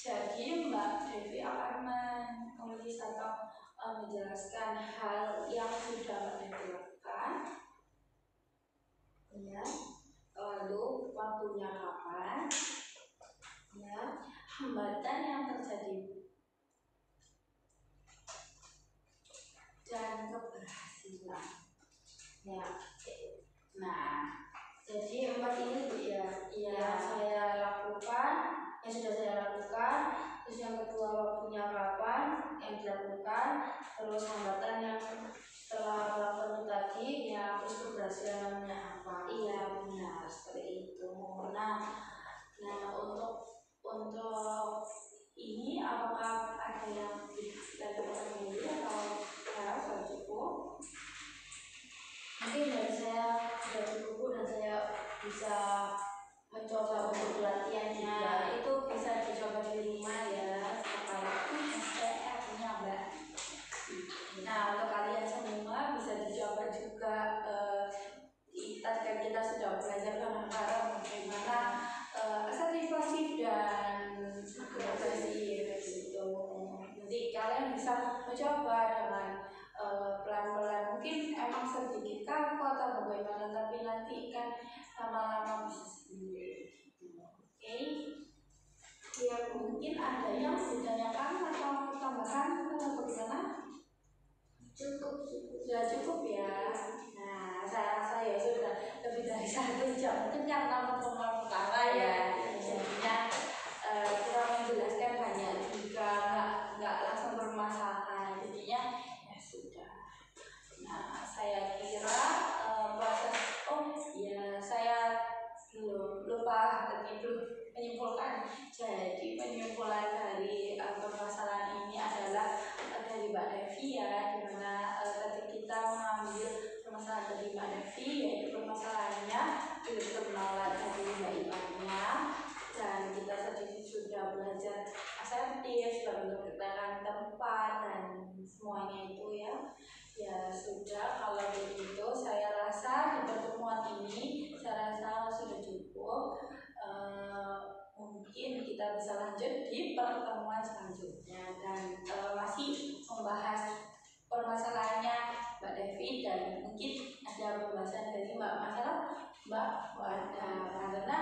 Jadi Mbak Devi akan menulis atau menjelaskan hal yang sudah Mbak Devi lakukan, ya, lalu waktunya kapan, ya, hambatan yang terjadi dan keberhasilan, ya. Nah, jadi 4 ini Bu ya, saya lakukan, yang sudah saya lakukan. Terus yang kedua waktunya kapan yang dilakukan, terus hambatan yang setelah melakukan tadi, ya, terus keberhasilannya apa. Iya benar seperti itu. Nah untuk ini apakah ada yang ditanyakan dulu atau ya sudah cukup? Mungkin dari saya sudah cukup dan saya bisa mencoba untuk latihannya, itu bisa dicoba di rumah ya, saya punya Mbak. Nah, untuk kalian semua bisa dicoba juga. Kita sudah belajar bareng-bareng bagaimana asertif dan agresif gitu. Jadi kalian bisa mencoba dengan pelan-pelan, mungkin emang sedikit kaku atau bagaimana, tapi nanti kan lama-lama bisa sendiri. Oke. Ya, mungkin ada yang ditanyakan atau tambahan atau bagaimana? Cukup. Sudah cukup ya. Nah, saya rasa ya sudah lebih dari 1 jam. Mungkin karena pertemuan pertama ya, jadinya kurang menjelaskan banyak juga, nggak langsung bermasalah. Jadinya ya sudah. Nah, saya kira proses saya lupa tadi menyimpulkan. Jadi penyimpulan dari permasalahan ini adalah dari Mbak Devi ya, dimana tadi kita mengambil permasalahan dari Mbak Devi, yaitu permasalahannya belum berkenalan dari Mbak Ipannya, dan kita tadi sudah belajar asertif, sudah keterangan tempat dan semuanya itu ya. Ya sudah, kalau begitu saya rasa di pertemuan ini saya rasa sudah cukup. Mungkin kita bisa lanjut di pertemuan selanjutnya dan masih membahas permasalahannya Mbak Devi, dan mungkin ada pembahasan dari Mbak Wanda, karena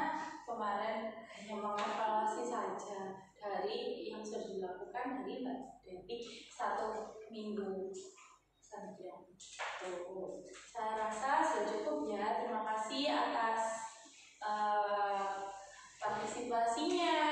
kemarin hanya mengevaluasi saja dari yang sudah dilakukan dari Mbak Devi 1 minggu saja. Saya rasa sudah cukup ya. Terima kasih atas partisipasinya